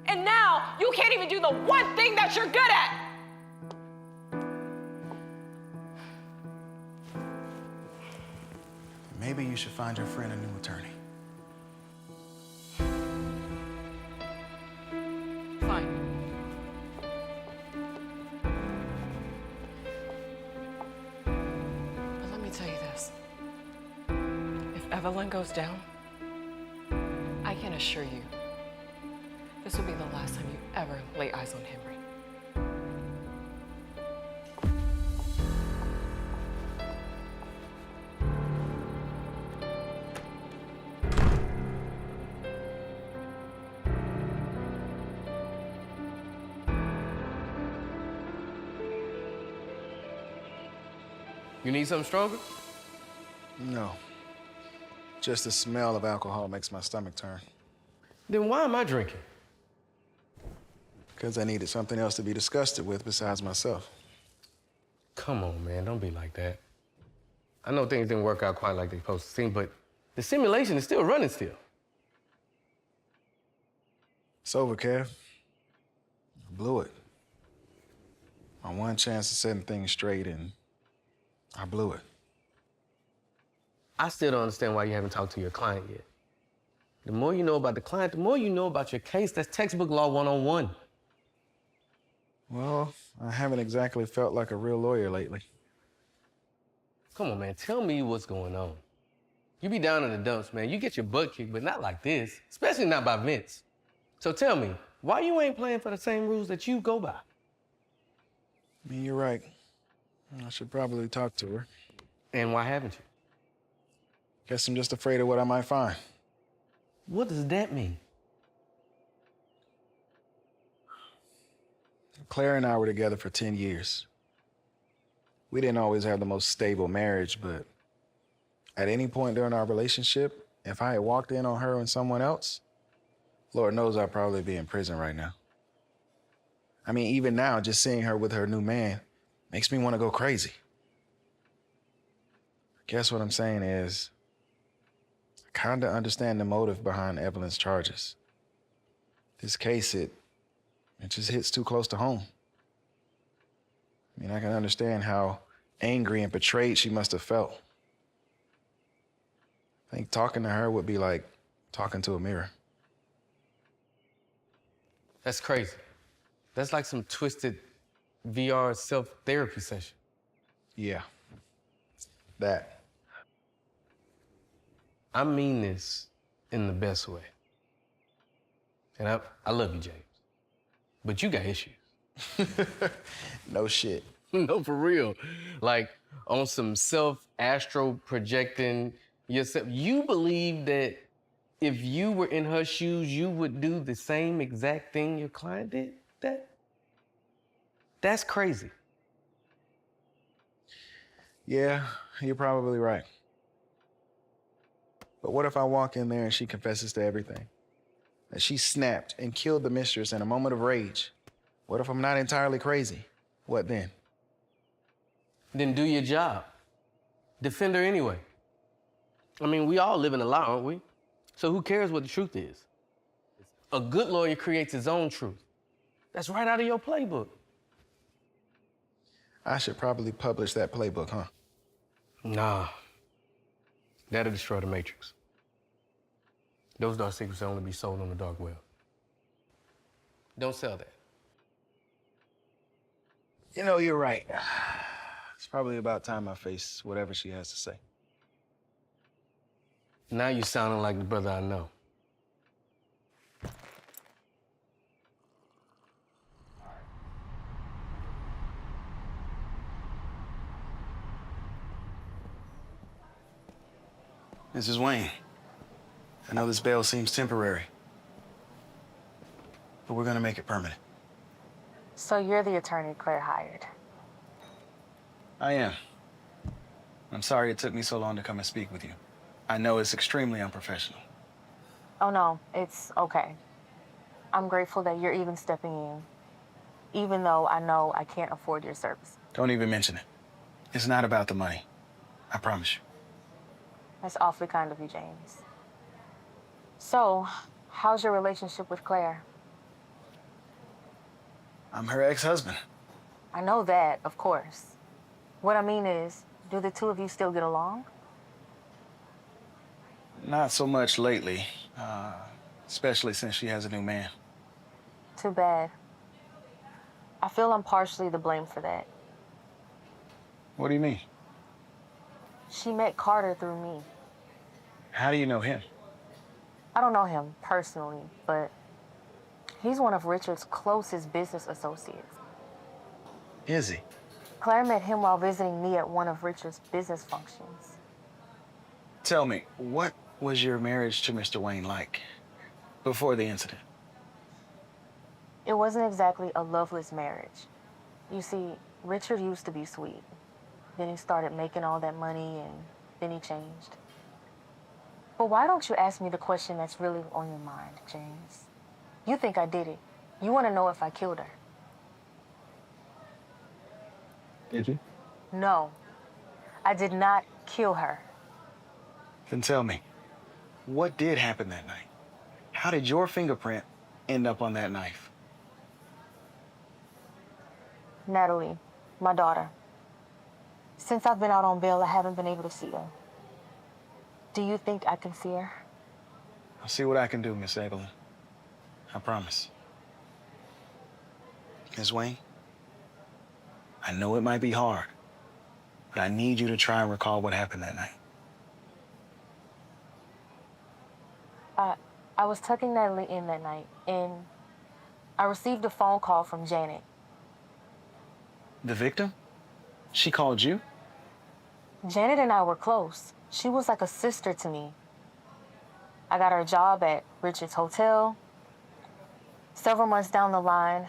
And now you can't even do the one thing that you're good at. Maybe you should find your friend a new attorney. Fine. But let me tell you this. If Evelyn goes down, I can assure you This will be the last time you ever lay eyes on Henry. You need something stronger? No. Just the smell of alcohol makes my stomach turn. Then why am I drinking? Because I needed something else to be disgusted with besides myself. Come on, man, don't be like that. I know things didn't work out quite like they supposed to seem, but the simulation is still running still. It's over, Kev. I blew it. My one chance of setting things straight, and I blew it. I still don't understand why you haven't talked to your client yet. The more you know about the client, the more you know about your case. That's textbook law 101. Well, I haven't exactly felt like a real lawyer lately. Come on, man, tell me what's going on. You be down in the dumps, man. You get your butt kicked, but not like this, especially not by Vince. So tell me, why you ain't playing for the same rules that you go by? I mean, you're right. I should probably talk to her. And why haven't you? Guess I'm just afraid of what I might find. What does that mean? Claire and I were together for 10 years. We didn't always have the most stable marriage, but at any point during our relationship, if I had walked in on her and someone else, Lord knows I'd probably be in prison right now. I mean, even now, just seeing her with her new man makes me want to go crazy. I guess what I'm saying is, I kind of understand the motive behind Evelyn's charges. This case, it just hits too close to home. I mean, I can understand how angry and betrayed she must have felt. I think talking to her would be like talking to a mirror. That's crazy. That's like some twisted VR self-therapy session. Yeah, that. I mean this in the best way. And I love you, James. But you got issues. No shit. No, for real. Like on some self-astro projecting yourself. You believe that if you were in her shoes, you would do the same exact thing your client did? That's crazy. Yeah, you're probably right. But what if I walk in there and she confesses to everything? That she snapped and killed the mistress in a moment of rage. What if I'm not entirely crazy? What then? Then do your job. Defend her anyway. I mean, we all live in a lie, aren't we? So who cares what the truth is? A good lawyer creates his own truth. That's right out of your playbook. I should probably publish that playbook, huh? Nah. That'll destroy the Matrix. Those dark secrets will only be sold on the dark web. Don't sell that. You know, you're right. It's probably about time I face whatever she has to say. Now you're sounding like the brother I know. Mrs. Wayne, I know this bail seems temporary, but we're gonna make it permanent. So you're the attorney Claire hired. I am. I'm sorry it took me so long to come and speak with you. I know it's extremely unprofessional. Oh no, it's okay. I'm grateful that you're even stepping in, even though I know I can't afford your service. Don't even mention it. It's not about the money. I promise you. That's awfully kind of you, James. So, how's your relationship with Claire? I'm her ex-husband. I know that, of course. What I mean is, do the two of you still get along? Not so much lately, especially since she has a new man. Too bad. I feel I'm partially to blame for that. What do you mean? She met Carter through me. How do you know him? I don't know him personally, but He's one of Richard's closest business associates. Is he? Claire met him while visiting me at one of Richard's business functions. Tell me, what was your marriage to Mr. Wayne like before the incident? It wasn't exactly a loveless marriage. You see, Richard used to be sweet. Then he started making all that money, and then he changed. But why don't you ask me the question that's really on your mind, James? You think I did it. You want to know if I killed her. Did you? No, I did not kill her. Then tell me, what did happen that night? How did your fingerprint end up on that knife? Natalie, my daughter. Since I've been out on bail, I haven't been able to see her. Do you think I can see her? I'll see what I can do, Miss Evelyn. I promise. Ms. Wayne, I know it might be hard, but I need you to try and recall what happened that night. I was tucking Natalie in that night, and I received a phone call from Janet. The victim? She called you? Janet and I were close. She was like a sister to me. I got her a job at Richard's Hotel. Several months down the line,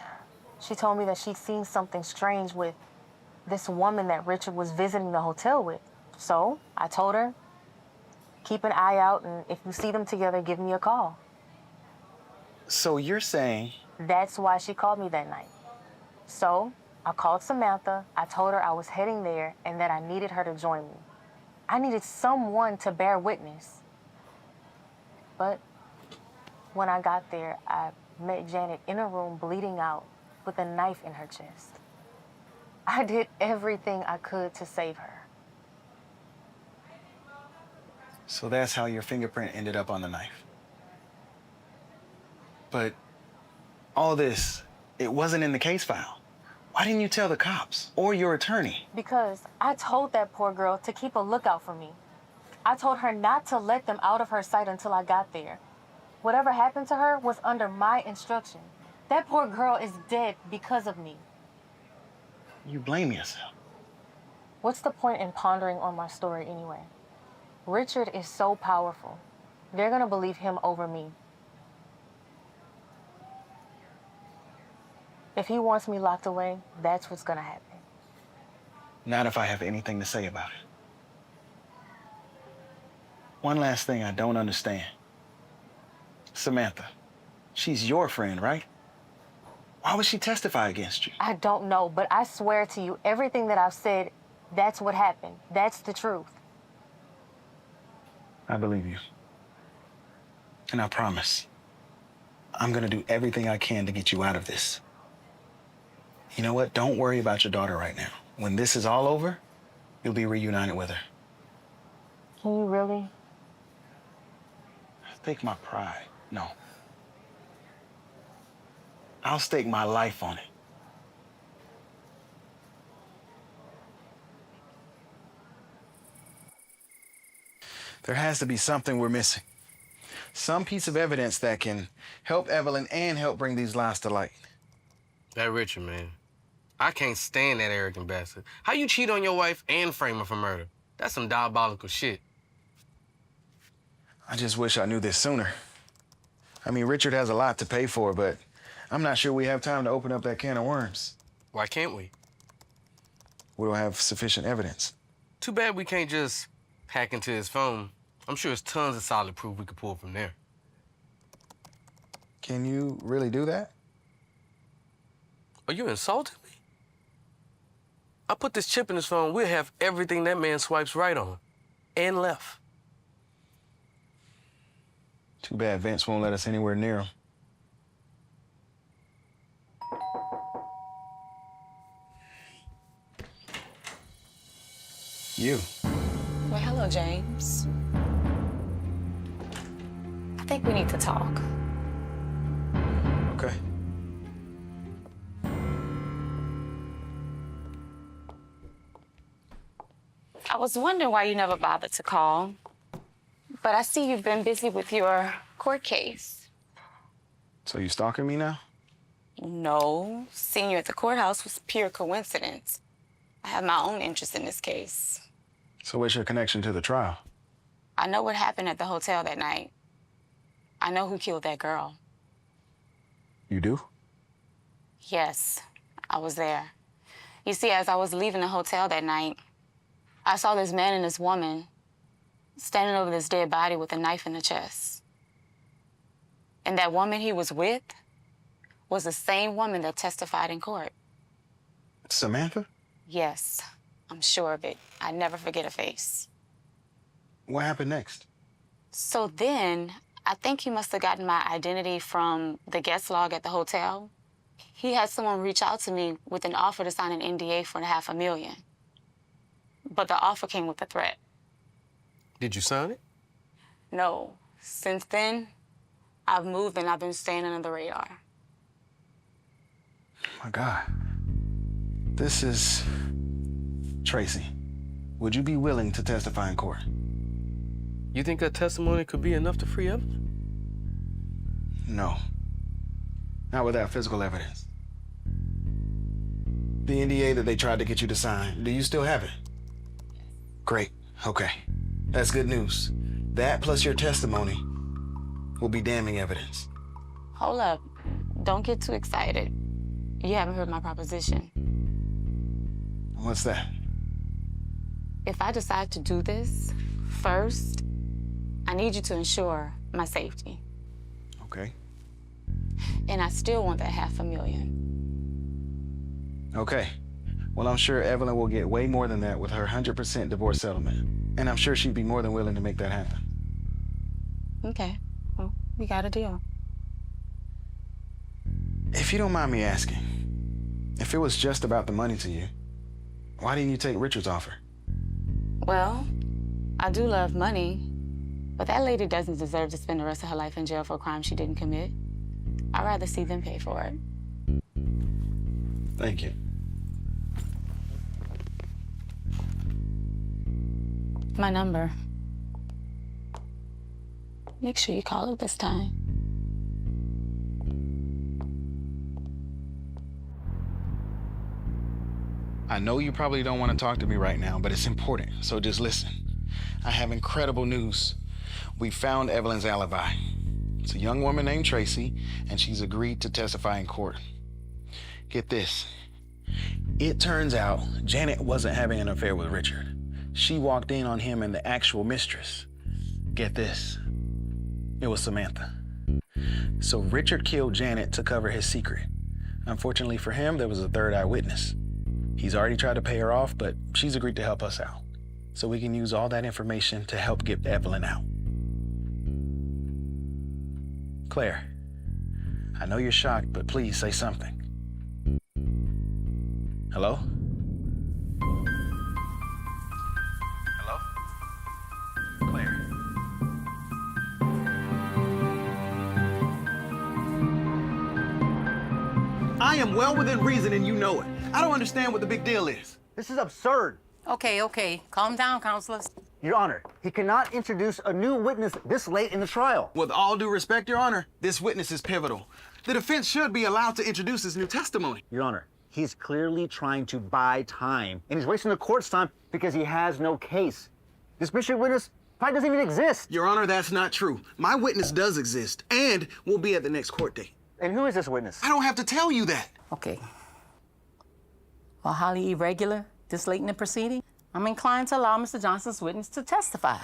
she told me that she'd seen something strange with this woman that Richard was visiting the hotel with. So I told her, keep an eye out, and if you see them together, give me a call. So you're saying... That's why she called me that night. So I called Samantha. I told her I was heading there and that I needed her to join me. I needed someone to bear witness. But when I got there, I met Janet in a room bleeding out with a knife in her chest. I did everything I could to save her. So that's how your fingerprint ended up on the knife. But all this, it wasn't in the case file. Why didn't you tell the cops or your attorney? Because I told that poor girl to keep a lookout for me. I told her not to let them out of her sight until I got there. Whatever happened to her was under my instruction. That poor girl is dead because of me. You blame yourself. What's the point in pondering on my story anyway? Richard is so powerful. They're gonna believe him over me. If he wants me locked away, that's what's gonna happen. Not if I have anything to say about it. One last thing I don't understand. Samantha, she's your friend, right? Why would she testify against you? I don't know, but I swear to you, everything that I've said, that's what happened. That's the truth. I believe you. And I promise, I'm gonna do everything I can to get you out of this. You know what? Don't worry about your daughter right now. When this is all over, you'll be reunited with her. Can you really? Stake my pride. No. I'll stake my life on it. There has to be something we're missing. Some piece of evidence that can help Evelyn and help bring these lies to light. That Richard, man. I can't stand that arrogant bastard. How you cheat on your wife and frame her for murder? That's some diabolical shit. I just wish I knew this sooner. I mean, Richard has a lot to pay for, but I'm not sure we have time to open up that can of worms. Why can't we? We don't have sufficient evidence. Too bad we can't just hack into his phone. I'm sure there's tons of solid proof we could pull from there. Can you really do that? Are you insulting me? I put this chip in his phone, we'll have everything that man swipes right on and left. Too bad Vince won't let us anywhere near him. You. Well, hello, James. I think we need to talk. Okay. I was wondering why you never bothered to call, but I see you've been busy with your court case. So you stalking me now? No, seeing you at the courthouse was pure coincidence. I have my own interest in this case. So what's your connection to the trial? I know what happened at the hotel that night. I know who killed that girl. You do? Yes, I was there. You see, as I was leaving the hotel that night, I saw this man and this woman standing over this dead body with a knife in the chest. And that woman he was with was the same woman that testified in court. Samantha? Yes, I'm sure of it. I never forget a face. What happened next? So then, I think he must have gotten my identity from the guest log at the hotel. He had someone reach out to me with an offer to sign an NDA for $500,000. But the offer came with a threat. Did you sign it? No. Since then, I've moved and I've been staying under the radar. My God. This is Tracy. Would you be willing to testify in court? You think that testimony could be enough to free Evelyn? No. Not without physical evidence. The NDA that they tried to get you to sign, do you still have it? Great. Okay. That's good news. That plus your testimony will be damning evidence. Hold up. Don't get too excited. You haven't heard my proposition. What's that? If I decide to do this, first, I need you to ensure my safety. Okay. And I still want that $500,000. Okay. Well, I'm sure Evelyn will get way more than that with her 100% divorce settlement. And I'm sure she'd be more than willing to make that happen. Okay. Well, we got a deal. If you don't mind me asking, if it was just about the money to you, why didn't you take Richard's offer? Well, I do love money, but that lady doesn't deserve to spend the rest of her life in jail for a crime she didn't commit. I'd rather see them pay for it. Thank you. My number. Make sure you call it this time. I know you probably don't want to talk to me right now, but it's important, so just listen. I have incredible news. We found Evelyn's alibi. It's a young woman named Tracy, and she's agreed to testify in court. Get this. It turns out Janet wasn't having an affair with Richard. She walked in on him and the actual mistress. Get this. It was Samantha. So Richard killed Janet to cover his secret. Unfortunately for him, there was a third eyewitness. He's already tried to pay her off, but she's agreed to help us out. So we can use all that information to help get Evelyn out. Claire, I know you're shocked, but please say something. Hello? Hello? Claire? I am well within reason and you know it. I don't understand what the big deal is. This is absurd. Okay. Calm down, counselors. Your Honor, he cannot introduce a new witness this late in the trial. With all due respect, Your Honor, this witness is pivotal. The defense should be allowed to introduce his new testimony. Your Honor, he's clearly trying to buy time, and he's wasting the court's time because he has no case. This mystery witness probably doesn't even exist. Your Honor, that's not true. My witness does exist and will be at the next court date. And who is this witness? I don't have to tell you that. Okay. While highly irregular this late in the proceeding, I'm inclined to allow Mr. Johnson's witness to testify.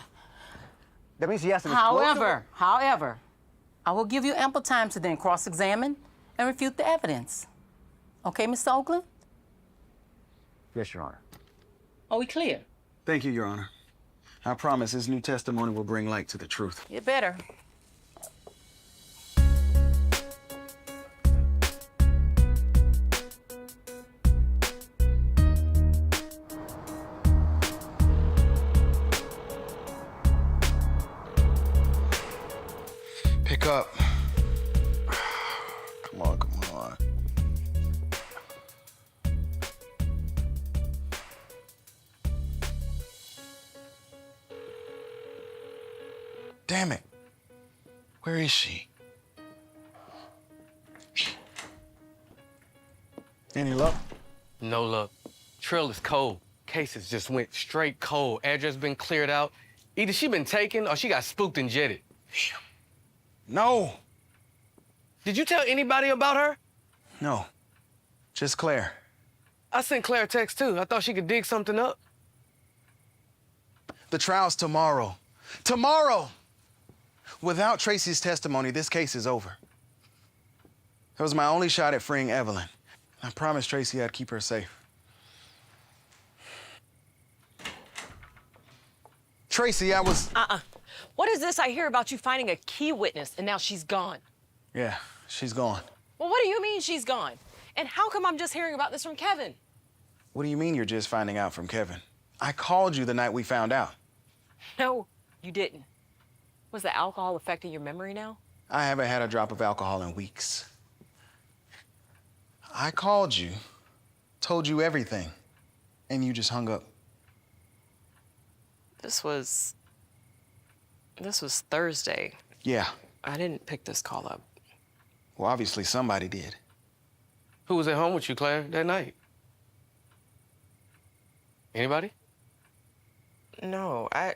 That means he has to disclose However, I will give you ample time to then cross-examine and refute the evidence. Okay, Mr. Oakland? Yes, Your Honor. Are we clear? Thank you, Your Honor. I promise his new testimony will bring light to the truth. You better. Pick up. Come on. Damn it. Where is she? Any luck? No luck. Trail is cold. Cases just went straight cold. Address been cleared out. Either she been taken or she got spooked and jetted. No. Did you tell anybody about her? No. Just Claire. I sent Claire a text too. I thought she could dig something up. The trial's tomorrow. Tomorrow! Without Tracy's testimony, this case is over. That was my only shot at freeing Evelyn. I promised Tracy I'd keep her safe. Tracy, I was... What is this I hear about you finding a key witness and now she's gone? Yeah, she's gone. Well, what do you mean she's gone? And how come I'm just hearing about this from Kevin? What do you mean you're just finding out from Kevin? I called you the night we found out. No, you didn't. Was the alcohol affecting your memory now? I haven't had a drop of alcohol in weeks. I called you, told you everything, and you just hung up. This was Thursday. Yeah. I didn't pick this call up. Well, obviously somebody did. Who was at home with you, Claire, that night? Anybody? No, I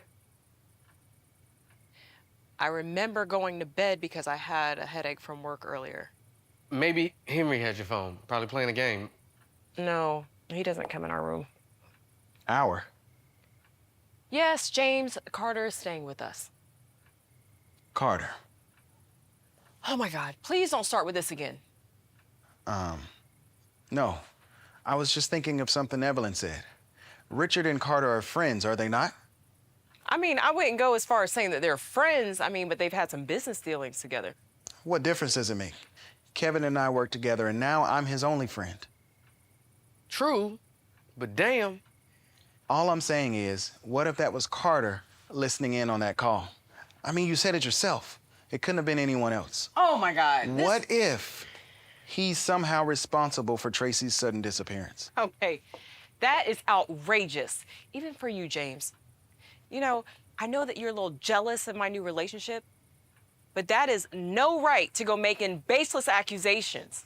remember going to bed because I had a headache from work earlier. Maybe Henry had your phone, probably playing a game. No, he doesn't come in our room. Our? Yes, James Carter is staying with us. Carter. Oh my God, please don't start with this again. No. I was just thinking of something Evelyn said. Richard and Carter are friends, are they not? I mean, I wouldn't go as far as saying that they're friends, but they've had some business dealings together. What difference does it make? Kevin and I work together, and now I'm his only friend. True, but damn. All I'm saying is, what if that was Carter listening in on that call? I mean, you said it yourself. It couldn't have been anyone else. Oh my God. What if he's somehow responsible for Tracy's sudden disappearance? Okay, that is outrageous, even for you, James. You know, I know that you're a little jealous of my new relationship, but that is no right to go making baseless accusations.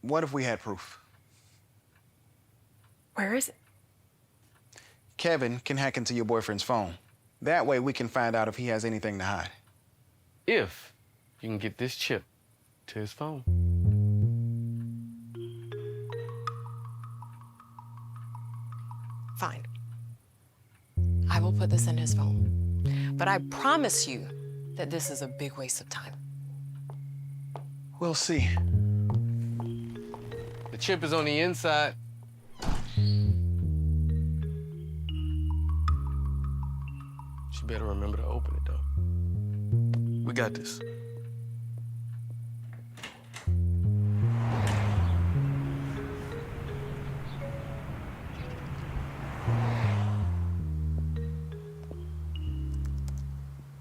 What if we had proof? Where is it? Kevin can hack into your boyfriend's phone. That way we can find out if he has anything to hide. If you can get this chip to his phone. Fine. I will put this in his phone. But I promise you that this is a big waste of time. We'll see. The chip is on the inside. She better remember to open it, though. We got this.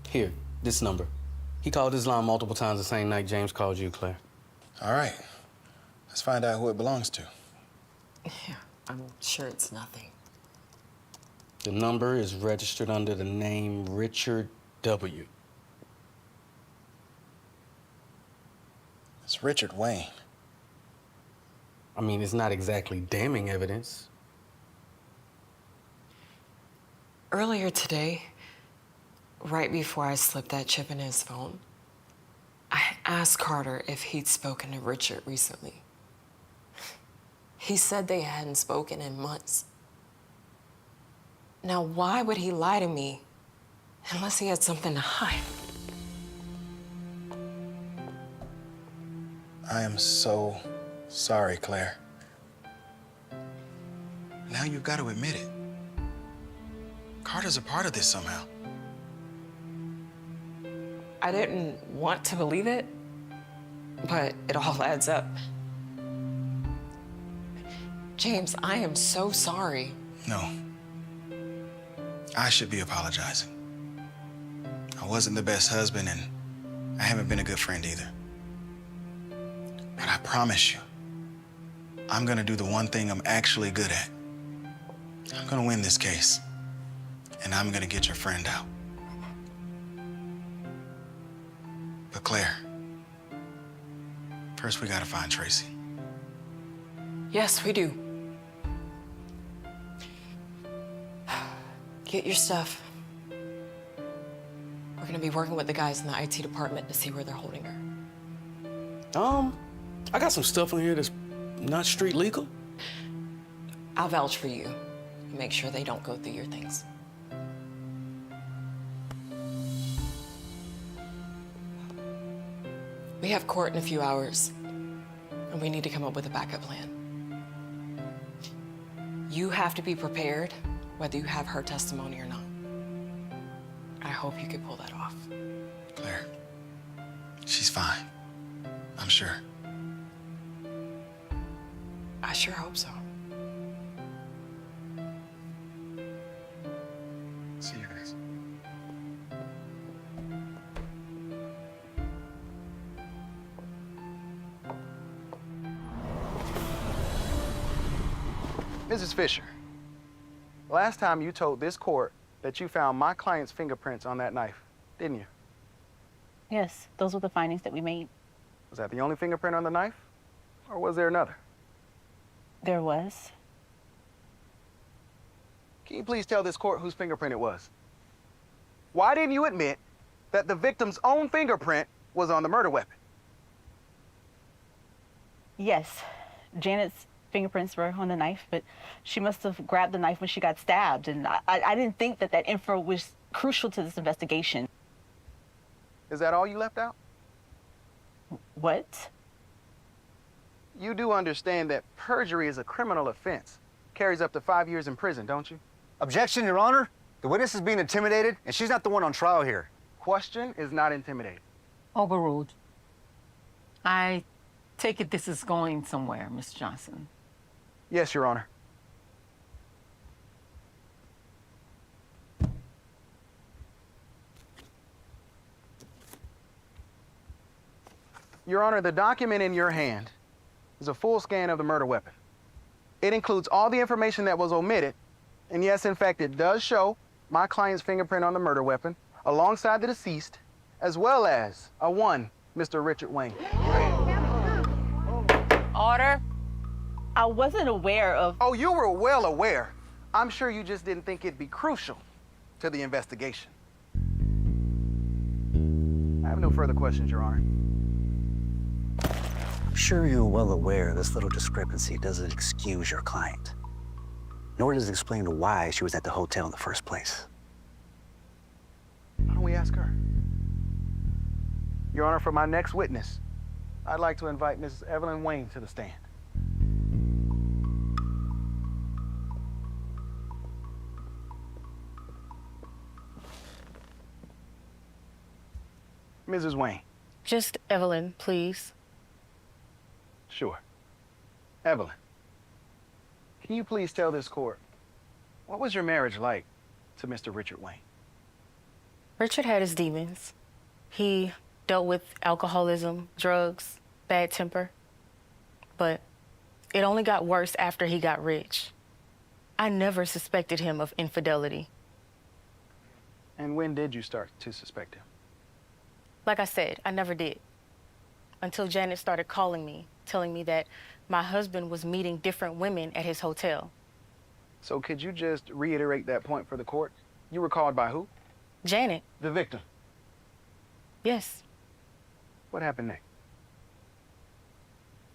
Here, this number. He called this line multiple times the same night James called you, Claire. All right. Let's find out who it belongs to. Yeah, I'm sure it's nothing. The number is registered under the name Richard W. It's Richard Wayne. I mean, it's not exactly damning evidence. Earlier today, right before I slipped that chip in his phone, I asked Carter if he'd spoken to Richard recently. He said they hadn't spoken in months. Now, why would he lie to me unless he had something to hide? I am so sorry, Claire. Now you've got to admit it. Carter's a part of this somehow. I didn't want to believe it, but it all adds up. James, I am so sorry. No. I should be apologizing. I wasn't the best husband, and I haven't been a good friend either. But I promise you, I'm gonna do the one thing I'm actually good at. I'm gonna win this case, and I'm gonna get your friend out. But Claire, first we gotta find Tracy. Yes, we do. Get your stuff. We're gonna be working with the guys in the IT department to see where they're holding her. I got some stuff in here that's not street legal. I'll vouch for you. Make sure they don't go through your things. We have court in a few hours, and we need to come up with a backup plan. You have to be prepared, whether you have her testimony or not. I hope you can pull that off. Claire, she's fine. I'm sure. I sure hope so. See you guys. Mrs. Fisher, last time you told this court that you found my client's fingerprints on that knife, didn't you? Yes, those were the findings that we made. Was that the only fingerprint on the knife? Or was there another? There was. Can you please tell this court whose fingerprint it was? Why didn't you admit that the victim's own fingerprint was on the murder weapon? Yes, Janet's fingerprints were on the knife, but she must have grabbed the knife when she got stabbed, and I didn't think that that info was crucial to this investigation. Is that all you left out? What? You do understand that perjury is a criminal offense. Carries up to 5 years in prison, don't you? Objection, Your Honor. The witness is being intimidated, and she's not the one on trial here. Question is not intimidated. Overruled. I take it this is going somewhere, Miss Johnson. Yes, Your Honor. Your Honor, the document in your hand is a full scan of the murder weapon. It includes all the information that was omitted, and yes, in fact, it does show my client's fingerprint on the murder weapon alongside the deceased, as well as a one, Mr. Richard Wayne. Order. I wasn't aware of... Oh, you were well aware. I'm sure you just didn't think it'd be crucial to the investigation. I have no further questions, Your Honor. I'm sure you're well aware this little discrepancy doesn't excuse your client, nor does it explain why she was at the hotel in the first place. Why don't we ask her? Your Honor, for my next witness, I'd like to invite Mrs. Evelyn Wayne to the stand. Mrs. Wayne. Just Evelyn, please. Sure. Evelyn, can you please tell this court, what was your marriage like to Mr. Richard Wayne? Richard had his demons. He dealt with alcoholism, drugs, bad temper. But it only got worse after he got rich. I never suspected him of infidelity. And when did you start to suspect him? Like I said, I never did. Until Janet started calling me, telling me that my husband was meeting different women at his hotel. So could you just reiterate that point for the court? You were called by who? Janet. The victim. Yes. What happened next?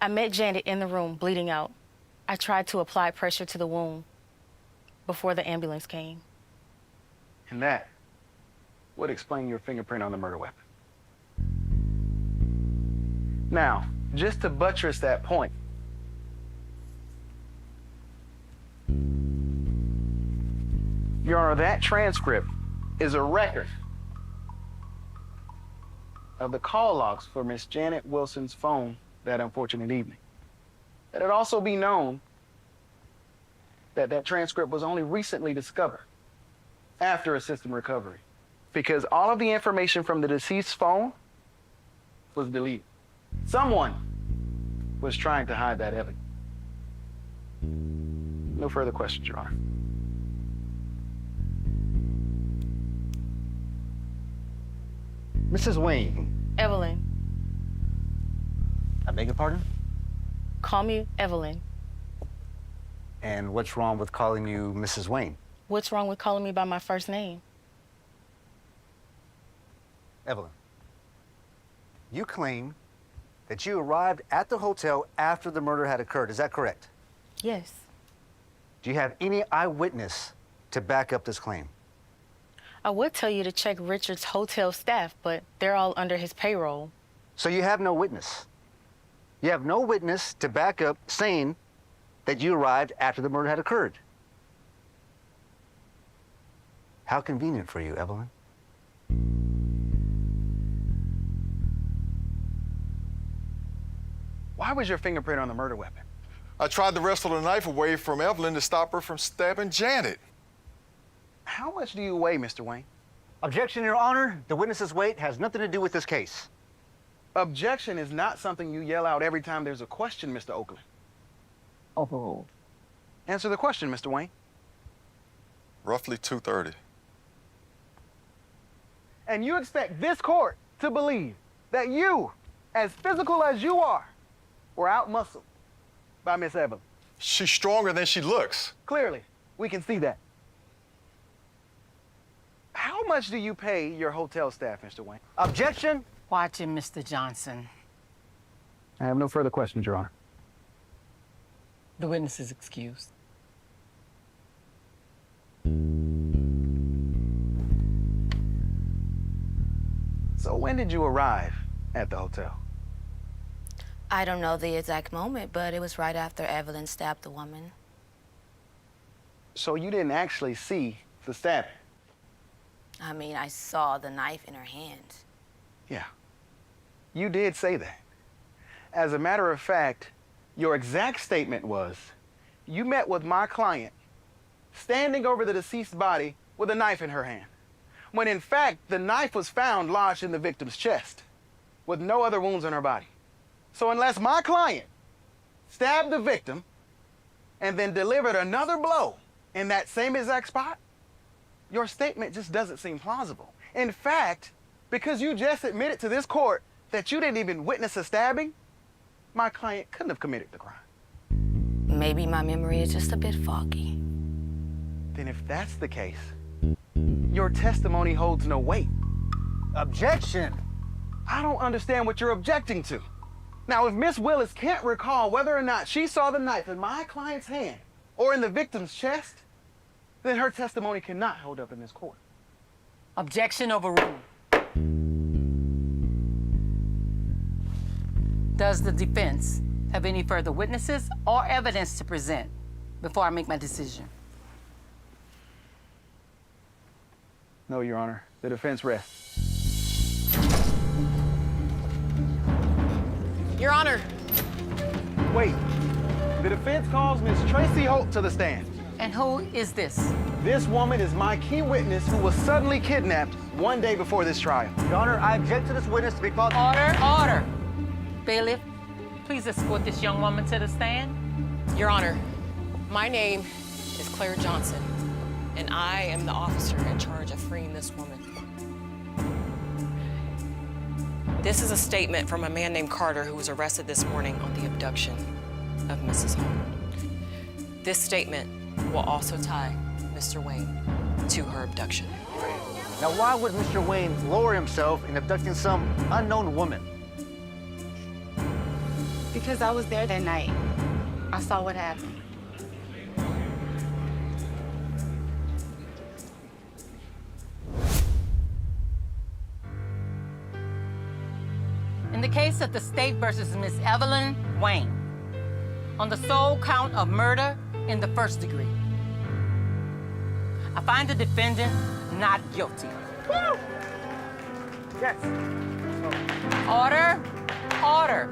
I met Janet in the room, bleeding out. I tried to apply pressure to the wound before the ambulance came. And that would explain your fingerprint on the murder weapon. Now, just to buttress that point, Your Honor, that transcript is a record of the call logs for Miss Janet Wilson's phone that unfortunate evening. Let it also be known that that transcript was only recently discovered after a system recovery, because all of the information from the deceased's phone was deleted. Someone was trying to hide that evidence. No further questions, Your Honor. Mrs. Wayne. Evelyn. I beg your pardon? Call me Evelyn. And what's wrong with calling you Mrs. Wayne? What's wrong with calling me by my first name? Evelyn, you claim that you arrived at the hotel after the murder had occurred. Is that correct? Yes. Do you have any eyewitness to back up this claim? I would tell you to check Richard's hotel staff, but they're all under his payroll. So you have no witness? You have no witness to back up saying that you arrived after the murder had occurred? How convenient for you, Evelyn. Why was your fingerprint on the murder weapon? I tried to wrestle the knife away from Evelyn to stop her from stabbing Janet. How much do you weigh, Mr. Wayne? Objection, Your Honor. The witness's weight has nothing to do with this case. Objection is not something you yell out every time there's a question, Mr. Oakland. Overruled. Answer the question, Mr. Wayne. Roughly 2:30. And you expect this court to believe that you, as physical as you are, were out-muscled by Miss Evelyn? She's stronger than she looks. Clearly, we can see that. How much do you pay your hotel staff, Mr. Wayne? Objection. Watch him, Mr. Johnson. I have no further questions, Your Honor. The witness is excused. So when did you arrive at the hotel? I don't know the exact moment, but it was right after Evelyn stabbed the woman. So you didn't actually see the stabbing? I mean, I saw the knife in her hand. Yeah. You did say that. As a matter of fact, your exact statement was, you met with my client standing over the deceased body with a knife in her hand, when in fact, the knife was found lodged in the victim's chest with no other wounds on her body. So unless my client stabbed the victim and then delivered another blow in that same exact spot, your statement just doesn't seem plausible. In fact, because you just admitted to this court that you didn't even witness a stabbing, my client couldn't have committed the crime. Maybe my memory is just a bit foggy. Then if that's the case, your testimony holds no weight. Objection. I don't understand what you're objecting to. Now, if Miss Willis can't recall whether or not she saw the knife in my client's hand or in the victim's chest, then her testimony cannot hold up in this court. Objection overruled. Does the defense have any further witnesses or evidence to present before I make my decision? No, Your Honor. The defense rests. Your Honor. Wait. The defense calls Miss Tracy Holt to the stand. And who is this? This woman is my key witness who was suddenly kidnapped one day before this trial. Your Honor, I object to this witness to be called. Order, order. Bailiff, please escort this young woman to the stand. Your Honor, my name is Claire Johnson, and I am the officer in charge of freeing this woman. This is a statement from a man named Carter who was arrested this morning on the abduction of Mrs. Holt. This statement will also tie Mr. Wayne to her abduction. Now, why would Mr. Wayne lower himself in abducting some unknown woman? Because I was there that night. I saw what happened. In the case of the state versus Miss Evelyn Wayne, on the sole count of murder in the first degree, I find the defendant not guilty. Woo! Yes. Order, order.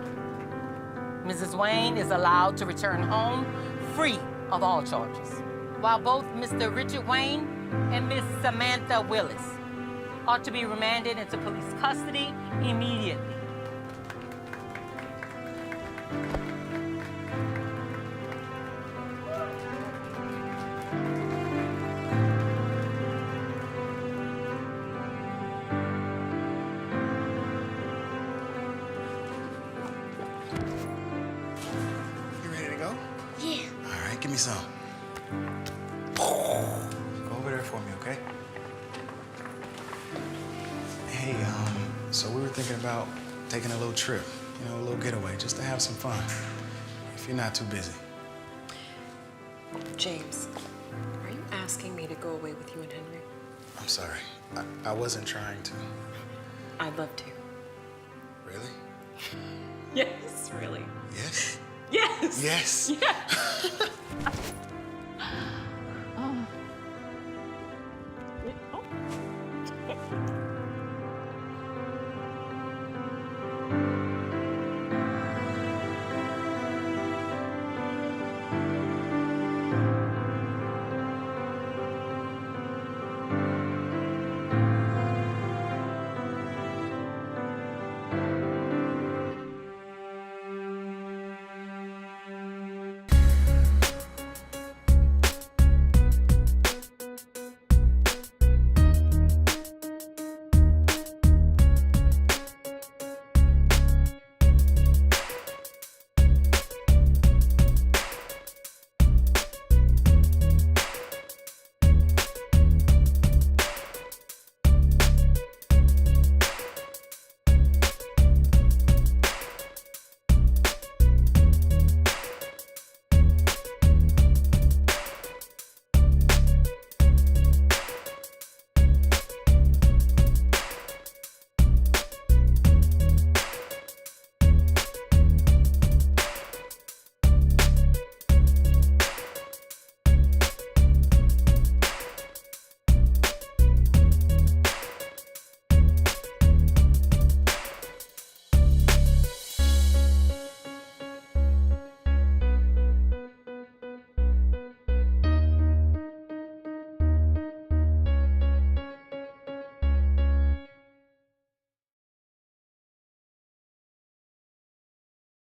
Mrs. Wayne is allowed to return home free of all charges, while both Mr. Richard Wayne and Miss Samantha Willis are to be remanded into police custody immediately. You ready to go? Yeah. All right, give me some. Hey, so we were thinking about taking a little trip, you know, a little getaway, just to have some fun. If you're not too busy. James, are you asking me to go away with you and Henry? I'm sorry. I wasn't trying to. I'd love to. Really? Yes, really. Yes? Yes. Yes. Yeah.